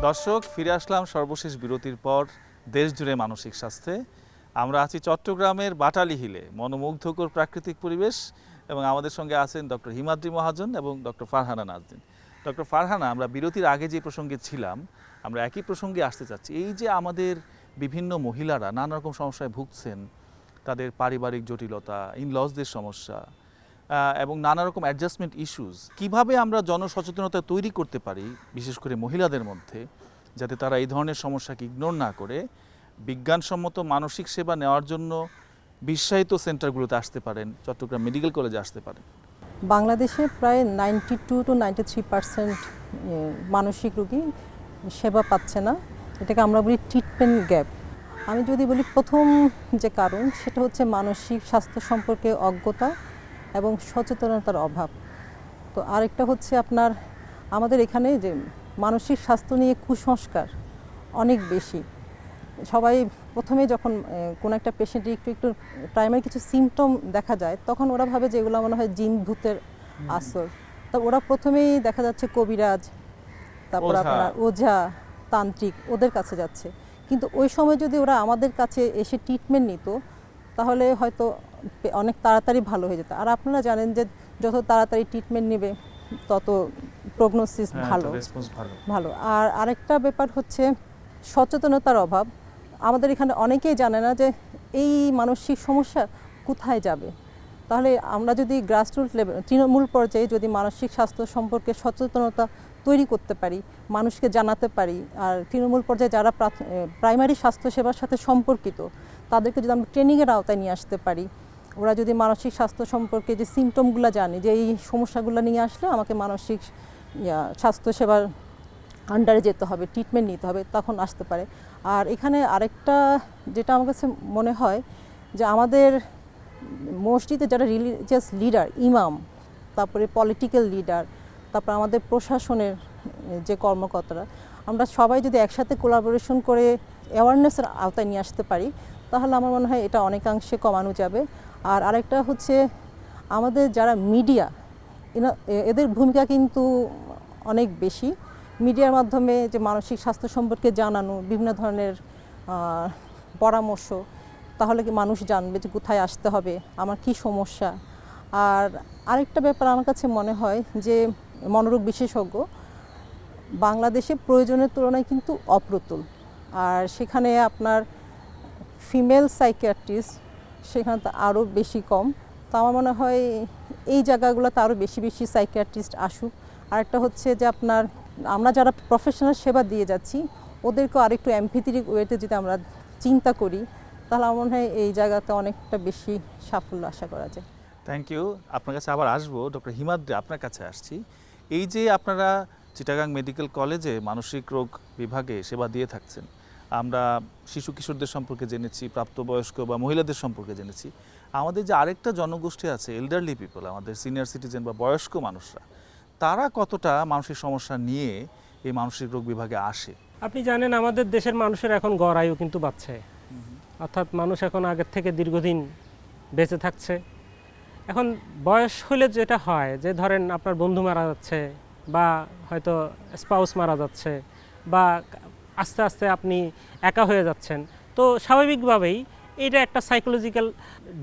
দর্শক, ফিরে আসলাম সর্বশেষ বিরতির পর দেশ জুড়ে মানসিক স্বাস্থ্যে। আমরা আছি চট্টগ্রামের বাটালি হিলে, মনোমুগ্ধকর প্রাকৃতিক পরিবেশ, এবং আমাদের সঙ্গে আছেন ডক্টর হিমাদ্রি মহাজন এবং ডক্টর ফারহানা নাজনীন। ডক্টর ফারহানা, আমরা বিরতির আগে যে প্রসঙ্গে ছিলাম, আমরা একই প্রসঙ্গে আসতে চাচ্ছি। এই যে আমাদের বিভিন্ন মহিলারা নানা রকম সমস্যায় ভুগছেন, তাদের পারিবারিক জটিলতা, ইনলসদের সমস্যা এবং নানা রকম অ্যাডজাস্টমেন্ট ইস্যুস, কিভাবে আমরা জনসচেতনতা তৈরি করতে পারি বিশেষ করে মহিলাদের মধ্যে, যাতে তারা এই ধরনের সমস্যাকে ইগনোর না করে বিজ্ঞানসম্মত মানসিক সেবা নেওয়ার জন্য বিশ্বায়িত সেন্টারগুলোতে আসতে পারেন, চট্টগ্রাম মেডিকেল কলেজে আসতে পারেন। বাংলাদেশে প্রায় 92 to 93% মানসিক রোগী সেবা পাচ্ছে না। এটাকে আমরা বলি ট্রিটমেন্ট গ্যাপ। আমি যদি বলি প্রথম যে কারণ, সেটা হচ্ছে মানসিক স্বাস্থ্য সম্পর্কে অজ্ঞতা এবং সচেতনতার অভাব। তো আরেকটা হচ্ছে আপনার আমাদের এখানে যে মানসিক স্বাস্থ্য নিয়ে কুসংস্কার অনেক বেশি। সবাই প্রথমে যখন কোনো একটা পেশেন্টের একটু প্রাইমারি কিছু সিমটম দেখা যায়, তখন ওরা ভাবে যে এগুলো মনে হয় জিন ভূতের আসর। তো ওরা প্রথমেই দেখা যাচ্ছে কবিরাজ, তারপর আপনার ওঝা, তান্ত্রিক, ওদের কাছে যাচ্ছে। কিন্তু ওই সময় যদি ওরা আমাদের কাছে এসে ট্রিটমেন্ট নিত, তাহলে হয়তো অনেক তাড়াতাড়ি ভালো হয়ে যেত। আর আপনারা জানেন যে যত তাড়াতাড়ি ট্রিটমেন্ট নেবে তত প্রগনোসিস ভালো রেসপন্স ভালো। ভালো। আর আরেকটা ব্যাপার হচ্ছে সচেতনতার অভাব। আমাদের এখানে অনেকেই জানে না যে এই মানসিক সমস্যা কোথায় যাবে। তাহলে আমরা যদি গ্রাসরুট লেভেল, তৃণমূল পর্যায়ে যদি মানসিক স্বাস্থ্য সম্পর্কে সচেতনতা তৈরি করতে পারি, মানুষকে জানাতে পারি, আর তৃণমূল পর্যায়ে যারা প্রাইমারি স্বাস্থ্যসেবার সাথে সম্পর্কিত তাদেরকে যদি আমরা ট্রেনিংয়ের আওতায় নিয়ে আসতে পারি, ওরা যদি মানসিক স্বাস্থ্য সম্পর্কে যে সিমটমগুলো জানে যে এই সমস্যাগুলো নিয়ে আসলে আমাকে মানসিক স্বাস্থ্যসেবার আন্ডারে যেতে হবে, ট্রিটমেন্ট নিতে হবে, তখন আসতে পারে। আর এখানে আরেকটা যেটা আমার কাছে মনে হয় যে আমাদের মসজিদে যারা রিলিজিয়াস লিডার, ইমাম, তারপরে পলিটিক্যাল লিডার, তারপর আমাদের প্রশাসনের যে কর্মকর্তারা, আমরা সবাই যদি একসাথে কোলাবোরেশন করে অ্যাওয়ারনেসের আওতায় নিয়ে আসতে পারি তাহলে আমার মনে হয় এটা অনেকাংশে কমানো যাবে। আর আরেকটা হচ্ছে আমাদের যারা মিডিয়া, এদের ভূমিকা কিন্তু অনেক বেশি। মিডিয়ার মাধ্যমে যে মানসিক স্বাস্থ্য সম্পর্কে জানানো, বিভিন্ন ধরনের পরামর্শ, তাহলে কি মানুষ জানবে যে কোথায় আসতে হবে, আমার কি সমস্যা। আর আরেকটা ব্যাপার আমার কাছে মনে হয় যে মনোরোগ বিশেষজ্ঞ বাংলাদেশে প্রয়োজনের তুলনায় কিন্তু অপ্রতুল। আর সেখানে আপনার ফিমেল সাইকিয়াট্রিস্ট সেখানে তো আরও বেশি কম। তো আমার মনে হয় এই জায়গাগুলোতে আরও বেশি বেশি সাইকিয়াট্রিস্ট আসুক। আরেকটা হচ্ছে যে আপনার আমরা যারা প্রফেশনাল সেবা দিয়ে যাচ্ছি ওদেরকেও আরেকটু এমপ্যাথেটিক ওয়েতে যদি আমরা চিন্তা করি তাহলে আমার মনে হয় এই জায়গাতে অনেকটা বেশি সাফল্য আশা করা যায়। Thank you. আপনার কাছে আবার আসবো। ডক্টর হিমাদ্রি, আপনার কাছে আসছি। এই যে আপনারা চিটাগাং মেডিকেল কলেজে মানসিক রোগ বিভাগে সেবা দিয়ে থাকছেন, আমরা শিশু কিশোরদের সম্পর্কে জেনেছি, প্রাপ্তবয়স্ক বা মহিলাদের সম্পর্কে জেনেছি। আমাদের যে আরেকটা জনগোষ্ঠী আছে, এল্ডারলি পিপল, আমাদের সিনিয়র সিটিজেন বা বয়স্ক মানুষরা, তারা কতটা মানসিক সমস্যা নিয়ে এই মানসিক রোগ বিভাগে আসে? আপনি জানেন আমাদের দেশের মানুষের এখন গড় আয়ু কিন্তু বাড়ছে, অর্থাৎ মানুষ এখন আগের থেকে দীর্ঘদিন বেঁচে থাকছে। এখন বয়স হলে যেটা হয় যে ধরেন আপনার বন্ধু মারা যাচ্ছে বা হয়তো স্পাউস মারা যাচ্ছে বা আস্তে আস্তে আপনি একা হয়ে যাচ্ছেন, তো স্বাভাবিকভাবেই এটা একটা সাইকোলজিক্যাল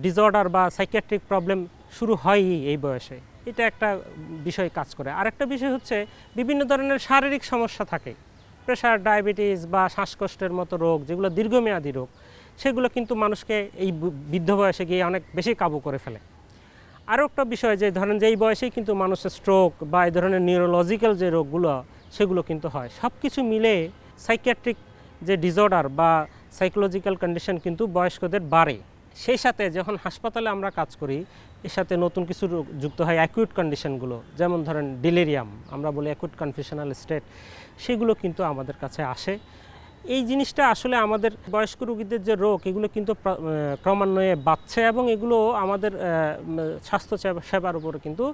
ডিসঅর্ডার বা সাইকিয়াট্রিক প্রবলেম শুরু হয়ই এই বয়সে। এটা একটা বিষয় কাজ করে। আরেকটা বিষয় হচ্ছে বিভিন্ন ধরনের শারীরিক সমস্যা থাকে, প্রেশার, ডায়াবেটিস বা শ্বাসকষ্টের মতো রোগ, যেগুলো দীর্ঘমেয়াদী রোগ, সেগুলো কিন্তু মানুষকে এই বৃদ্ধ বয়সে গিয়ে অনেক বেশি কাবু করে ফেলে। আরও একটা বিষয় যে ধরেন যে এই বয়সেই কিন্তু মানুষের স্ট্রোক বা এই ধরনের নিউরোলজিক্যাল যে রোগগুলো সেগুলো কিন্তু হয়। সব কিছু মিলে সাইকিয়াট্রিক যে ডিসঅর্ডার বা সাইকোলজিক্যাল কন্ডিশন কিন্তু বয়স্কদের বাড়ে। সেই সাথে যখন হাসপাতালে আমরা কাজ করি, এর সাথে নতুন কিছু রোগ যুক্ত হয়, অ্যাকুইট কন্ডিশনগুলো, যেমন ধরেন ডিলেরিয়াম, আমরা বলি অ্যাকুইট কনফিউশনাল স্টেট, সেগুলো কিন্তু আমাদের কাছে আসে। এই জিনিসটা আসলে আমাদের বয়স্ক রোগীদের যে রোগ, এগুলো কিন্তু ক্রমান্বয়ে বাড়ছে এবং এগুলো আমাদের স্বাস্থ্য সেবার উপরে কিন্তু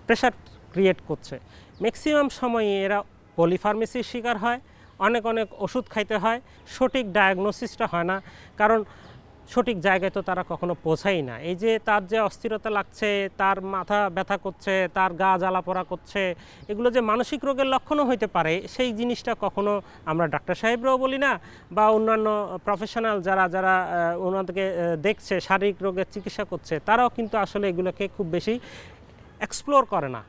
প্রেশার ক্রিয়েট করছে। ম্যাক্সিমাম সময়ে এরা পলিফার্মেসির শিকার হয়, অনেক ওষুধ খাইতে হয়, সঠিক ডায়াগনোসিসটা হয় না, কারণ সঠিক জায়গায় তো তারা কখনো পৌঁছায় না। এই যে তার যে অস্থিরতা লাগছে, তার মাথা ব্যথা করছে, তার গা জ্বালাপোড়া করছে, এগুলো যে মানসিক রোগের লক্ষণও হইতে পারে, সেই জিনিসটা কখনো আমরা ডাক্তার সাহেবরাও বলি না, বা অন্যান্য প্রফেশনাল যারা ওনাদেরকে দেখছে, শারীরিক রোগের চিকিৎসা করছে, তারাও কিন্তু আসলে এগুলোকে খুব বেশি এক্সপ্লোর করে না।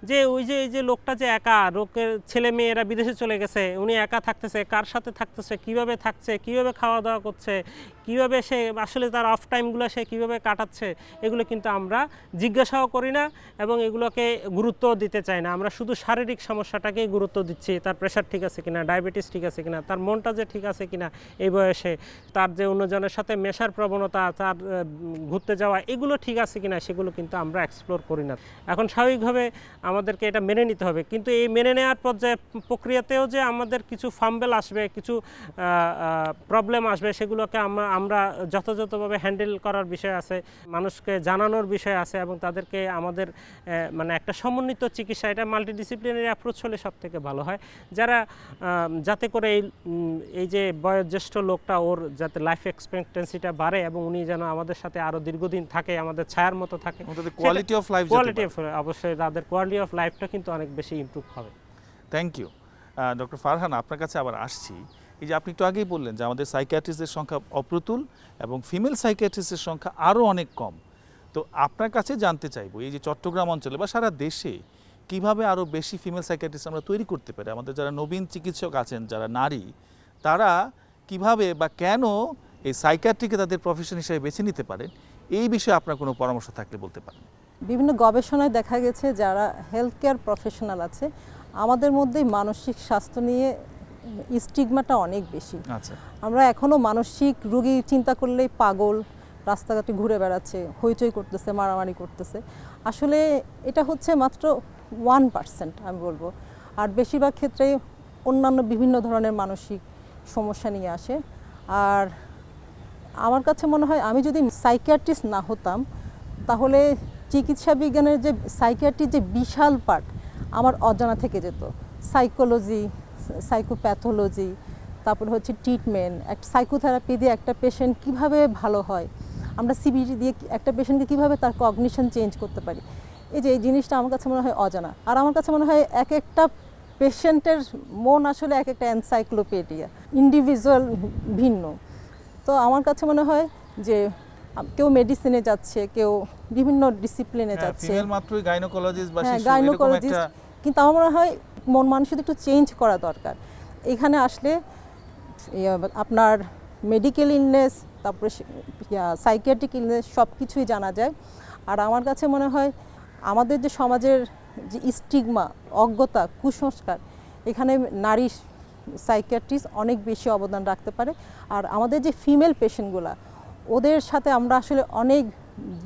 যে ওই যে লোকটা যে একা, রোগের ছেলে মেয়েরা বিদেশে চলে গেছে, উনি একা থাকতেছে, কার সাথে থাকতেছে, কিভাবে থাকছে, কিভাবে খাওয়া দাওয়া করছে, কিভাবে সে আসলে তার অফ টাইমগুলো সে কিভাবে কাটাচ্ছে, এগুলো কিন্তু আমরা জিজ্ঞাসাও করি না এবং এগুলোকে গুরুত্বও দিতে চাই না। আমরা শুধু শারীরিক সমস্যাটাকেই গুরুত্ব দিচ্ছি, তার প্রেশার ঠিক আছে কিনা, ডায়াবেটিস ঠিক আছে কিনা, তার মনটা যে ঠিক আছে কিনা এই বয়সে, তার যে অন্যজনের সাথে মেশার প্রবণতা, তার ঘুরতে যাওয়া, এগুলো ঠিক আছে কিনা, সেগুলো কিন্তু আমরা এক্সপ্লোর করি না। এখন স্বাভাবিকভাবে আমাদেরকে এটা মেনে নিতে হবে, কিন্তু এই মেনে নেওয়ার প্রক্রিয়াতেও যে আমাদের কিছু ফাম্বেল আসবে, কিছু প্রবলেম আসবে, সেগুলোকে আমরা যথাযথভাবে হ্যান্ডেল করার বিষয় আছে, মানুষকে জানানোর বিষয় আছে এবং তাদেরকে আমাদের মানে একটা সমন্বিত চিকিৎসা, এটা মাল্টিডিসিপ্লিনারি অ্যাপ্রোচ হলে সব থেকে ভালো হয়, যারা যাতে করে এই যে বয়োজ্যেষ্ঠ লোকটা, ওর যাতে লাইফ এক্সপেক্টেন্সিটা বাড়ে এবং উনি যেন আমাদের সাথে আরও দীর্ঘদিন থাকে, আমাদের ছায়ার মতো থাকে, কোয়ালিটি অফ লাইফ, অবশ্যই তাদের কোয়ালিটি অফ লাইফটা কিন্তু অনেক বেশি ইমপ্রুভ হবে। Thank you. ডক্টর ফারহান, আপনার কাছে আবার আসছি। এই যে আপনি একটু আগেই বললেন যে আমাদের সাইকিয়াট্রিস্টদের সংখ্যা অপ্রতুল এবং ফিমেল সাইকিয়াট্রিস্টের সংখ্যা আরও অনেক কম। তো আপনার কাছে জানতে চাইবো এই যে চট্টগ্রাম অঞ্চলে বা সারা দেশে কিভাবে আরও বেশি ফিমেল সাইকিয়াট্রিস্ট আমরা তৈরি করতে পারি, আমাদের যারা নবীন চিকিৎসক আছেন যারা নারী, তারা কিভাবে বা কেন এই সাইকিয়াট্রিকে তাদের প্রফেশন হিসেবে বেছে নিতে পারেন, এই বিষয়ে আপনার কোনো পরামর্শ থাকলে বলতে পারেন। বিভিন্ন গবেষণায় দেখা গেছে যারা হেলথ কেয়ার প্রফেশনাল আছে আমাদের মধ্যেই মানসিক স্বাস্থ্য নিয়ে স্টিগমাটা অনেক বেশি। আচ্ছা, আমরা আমরা এখনও মানসিক রোগী চিন্তা করলেই পাগল, রাস্তাঘাটে ঘুরে বেড়াচ্ছে, হইচই করতেছে, মারামারি করতেছে। আসলে এটা হচ্ছে মাত্র 1% আমি বলবো, আর বেশিরভাগ ক্ষেত্রেই অন্যান্য বিভিন্ন ধরনের মানসিক সমস্যা নিয়ে আসে। আর আমার কাছে মনে হয় আমি যদি সাইকিয়াট্রিস্ট না হতাম তাহলে চিকিৎসা বিজ্ঞানের যে সাইকিয়াট্রির যে বিশাল পার্ট আমার অজানা থেকে যেত। সাইকোলজি, সাইকোপ্যাথোলজি, তারপর হচ্ছে ট্রিটমেন্ট, একটা সাইকোথেরাপি দিয়ে একটা পেশেন্ট কিভাবে ভালো হয়, আমরা সিবিটি দিয়ে একটা পেশেন্টকে কীভাবে তার কগনিশন চেঞ্জ করতে পারি, এই জিনিসটা আমার কাছে মনে হয় অজানা। আর আমার কাছে মনে হয় এক একটা পেশেন্টের মন আসলে এক একটা এনসাইক্লোপিডিয়া, ইন্ডিভিজুয়াল ভিন্ন। তো আমার কাছে মনে হয় যে কেউ মেডিসিনে যাচ্ছে, কেউ বিভিন্ন ডিসিপ্লিনে যাচ্ছে, ফিমেল মাত্রই গাইনোকোলজিস্ট বা শিশু এরকম গাইনোকোলজিস্ট, একটা, কিন্তু আমার মনে হয় মন মানসিকতা একটু চেঞ্জ করা দরকার। এখানে আসলে আপনার মেডিকেল ইলনেস, তারপরে সাইকিয়াট্রিক ইলনেস সব কিছুই জানা যায়। আর আমার কাছে মনে হয় আমাদের যে সমাজের যে স্টিগমা, অজ্ঞতা, কুসংস্কার, এখানে নারী সাইকিয়াট্রিস্ট অনেক বেশি অবদান রাখতে পারে। আর আমাদের যে ফিমেল পেশেন্টগুলা, ওদের সাথে আমরা আসলে অনেক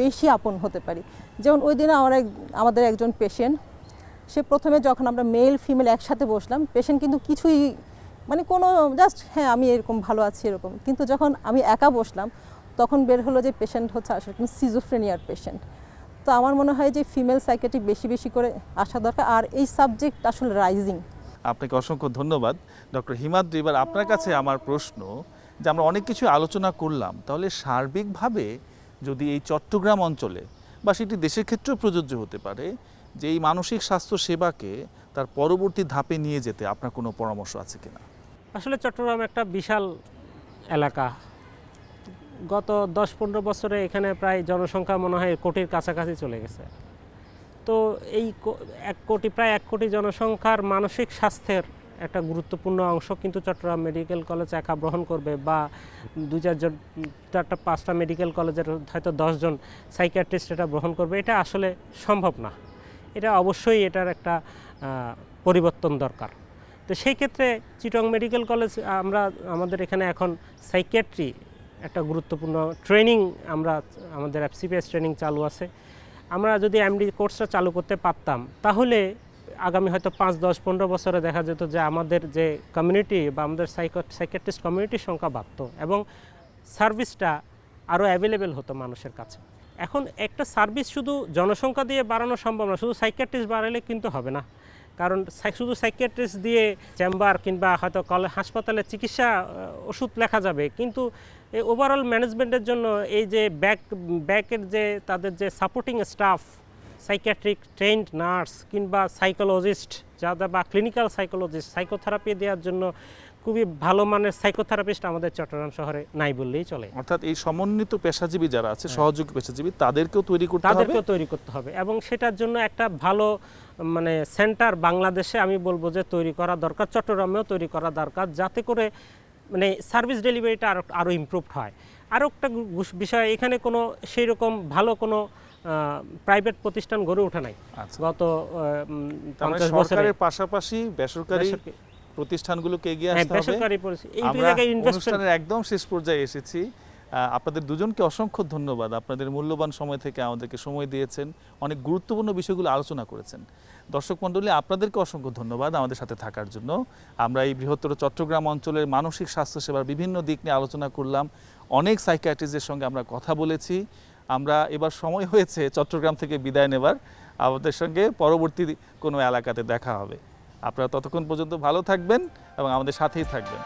বেশি আপন হতে পারি। যেমন ওই দিনে আমাদের একজন পেশেন্ট, সে প্রথমে যখন আমরা মেল ফিমেল একসাথে বসলাম, পেশেন্ট কিন্তু কিছুই মানে কোনো জাস্ট হ্যাঁ আমি এরকম ভালো আছি এরকম, কিন্তু যখন আমি একা বসলাম তখন বের হলো যে পেশেন্ট হচ্ছে আসলে সিজোফ্রেনিয়ার পেশেন্ট। তো আমার মনে হয় যে ফিমেল সাইকিয়াট্রিক বেশি বেশি করে আসা দরকার, আর এই সাবজেক্ট আসলে রাইজিং। আপনাকে অসংখ্য ধন্যবাদ ডক্টর হিমাদ্রি। এবার আপনার কাছে আমার প্রশ্ন যে আমরা অনেক কিছু আলোচনা করলাম, তাহলে সার্বিকভাবে যদি এই চট্টগ্রাম অঞ্চলে বা সেটি দেশের ক্ষেত্রেও প্রযোজ্য হতে পারে যে এই মানসিক স্বাস্থ্য সেবাকে তার পরবর্তী ধাপে নিয়ে যেতে আপনার কোনো পরামর্শ আছে কিনা? আসলে চট্টগ্রাম একটা বিশাল এলাকা। গত 10-15 বছরে এখানে প্রায় জনসংখ্যা মনে হয় কোটির কাছাকাছি চলে গেছে। তো এই 1 কোটি, প্রায় 1 কোটি জনসংখ্যার মানসিক স্বাস্থ্যের একটা গুরুত্বপূর্ণ অংশ কিন্তু চট্টগ্রাম মেডিকেল কলেজ একা গ্রহণ করবে, বা 2-4-5টা মেডিকেল কলেজের হয়তো 10 জন সাইকিয়াট্রিস্ট এটা গ্রহণ করবে, এটা আসলে সম্ভব না। এটা অবশ্যই এটার একটা পরিবর্তন দরকার। তো সেই ক্ষেত্রে চিটং মেডিকেল কলেজ, আমাদের এখানে এখন সাইকিয়াট্রি একটা গুরুত্বপূর্ণ ট্রেনিং, আমাদের FCPS ট্রেনিং চালু আছে। আমরা যদি MD কোর্সটা চালু করতে পারতাম তাহলে আগামী হয়তো 5-10-15 বছরে দেখা যেত যে আমাদের যে কমিউনিটি বা আমাদের সাইকিয়াট্রিস্ট কমিউনিটির সংখ্যা বাড়তো এবং সার্ভিসটা আরও অ্যাভেলেবেল হতো মানুষের কাছে। এখন একটা সার্ভিস শুধু জনসংখ্যা দিয়ে বাড়ানো সম্ভব না, শুধু সাইকিয়াট্রিস্ট বাড়ালে কিন্তু হবে না। কারণ শুধু সাইকিয়াট্রিস্ট দিয়ে চেম্বার কিংবা হয়তো হাসপাতালে চিকিৎসা ওষুধ লেখা যাবে, কিন্তু এই ওভারঅল ম্যানেজমেন্টের জন্য এই যে ব্যাকের যে তাদের যে supporting staff, psychiatric trend nurse কিংবা সাইকোলজিস্ট যারা বা ক্লিনিক্যাল সাইকোলজিস্ট, সাইকোথেরাপি দেওয়ার জন্য খুবই ভালো মানের সাইকোথেরাপিস্ট আমাদের চট্টগ্রাম শহরে নাই বললেই চলে। অর্থাৎ এই সমন্বিত পেশাজীবী যারা আছে, সহযোগী পেশাজীবী, তাদেরকেও তৈরি করতে হবে এবং সেটার জন্য একটা ভালো মানে সেন্টার বাংলাদেশে আমি বলবো যে তৈরি করা দরকার, চট্টগ্রামেও তৈরি করা দরকার, যাতে করে মানে সার্ভিস ডেলিভারিটা আরও ইমপ্রুভড হয়। আরও একটা বিষয়, এখানে কোনো সেই রকম ভালো কোনো প্রাইভেট প্রতিষ্ঠান গড়ে ওঠে নাই গত 50 বছরের পাশাপাশি বেসরকারি প্রতিষ্ঠানগুলোকে এগিয়ে আসতে হবে। আমরা অনুষ্ঠানের একদম শেষ পর্যায়ে এসেছি। আপনাদের দুজনকে অসংখ্য ধন্যবাদ, আপনাদের মূল্যবান সময় থেকে আমাদেরকে সময় দিয়েছেন, অনেক গুরুত্বপূর্ণ বিষয়গুলো আলোচনা করেছেন। দর্শক মণ্ডলী, আপনাদেরকে অসংখ্য ধন্যবাদ আমাদের সাথে থাকার জন্য। আমরা এই বৃহত্তর চট্টগ্রাম অঞ্চলের মানসিক স্বাস্থ্যসেবার বিভিন্ন দিক নিয়ে আলোচনা করলাম, অনেক সাইকিয়াট্রিস্টদের সঙ্গে আমরা কথা বলেছি। আমরা এবার সময় হয়েছে চট্টগ্রাম থেকে বিদায় নেবার, আমাদের সঙ্গে পরবর্তী কোনো এলাকাতে দেখা হবে। আপনারা ততক্ষণ পর্যন্ত ভালো থাকবেন এবং আমাদের সাথেই থাকবেন।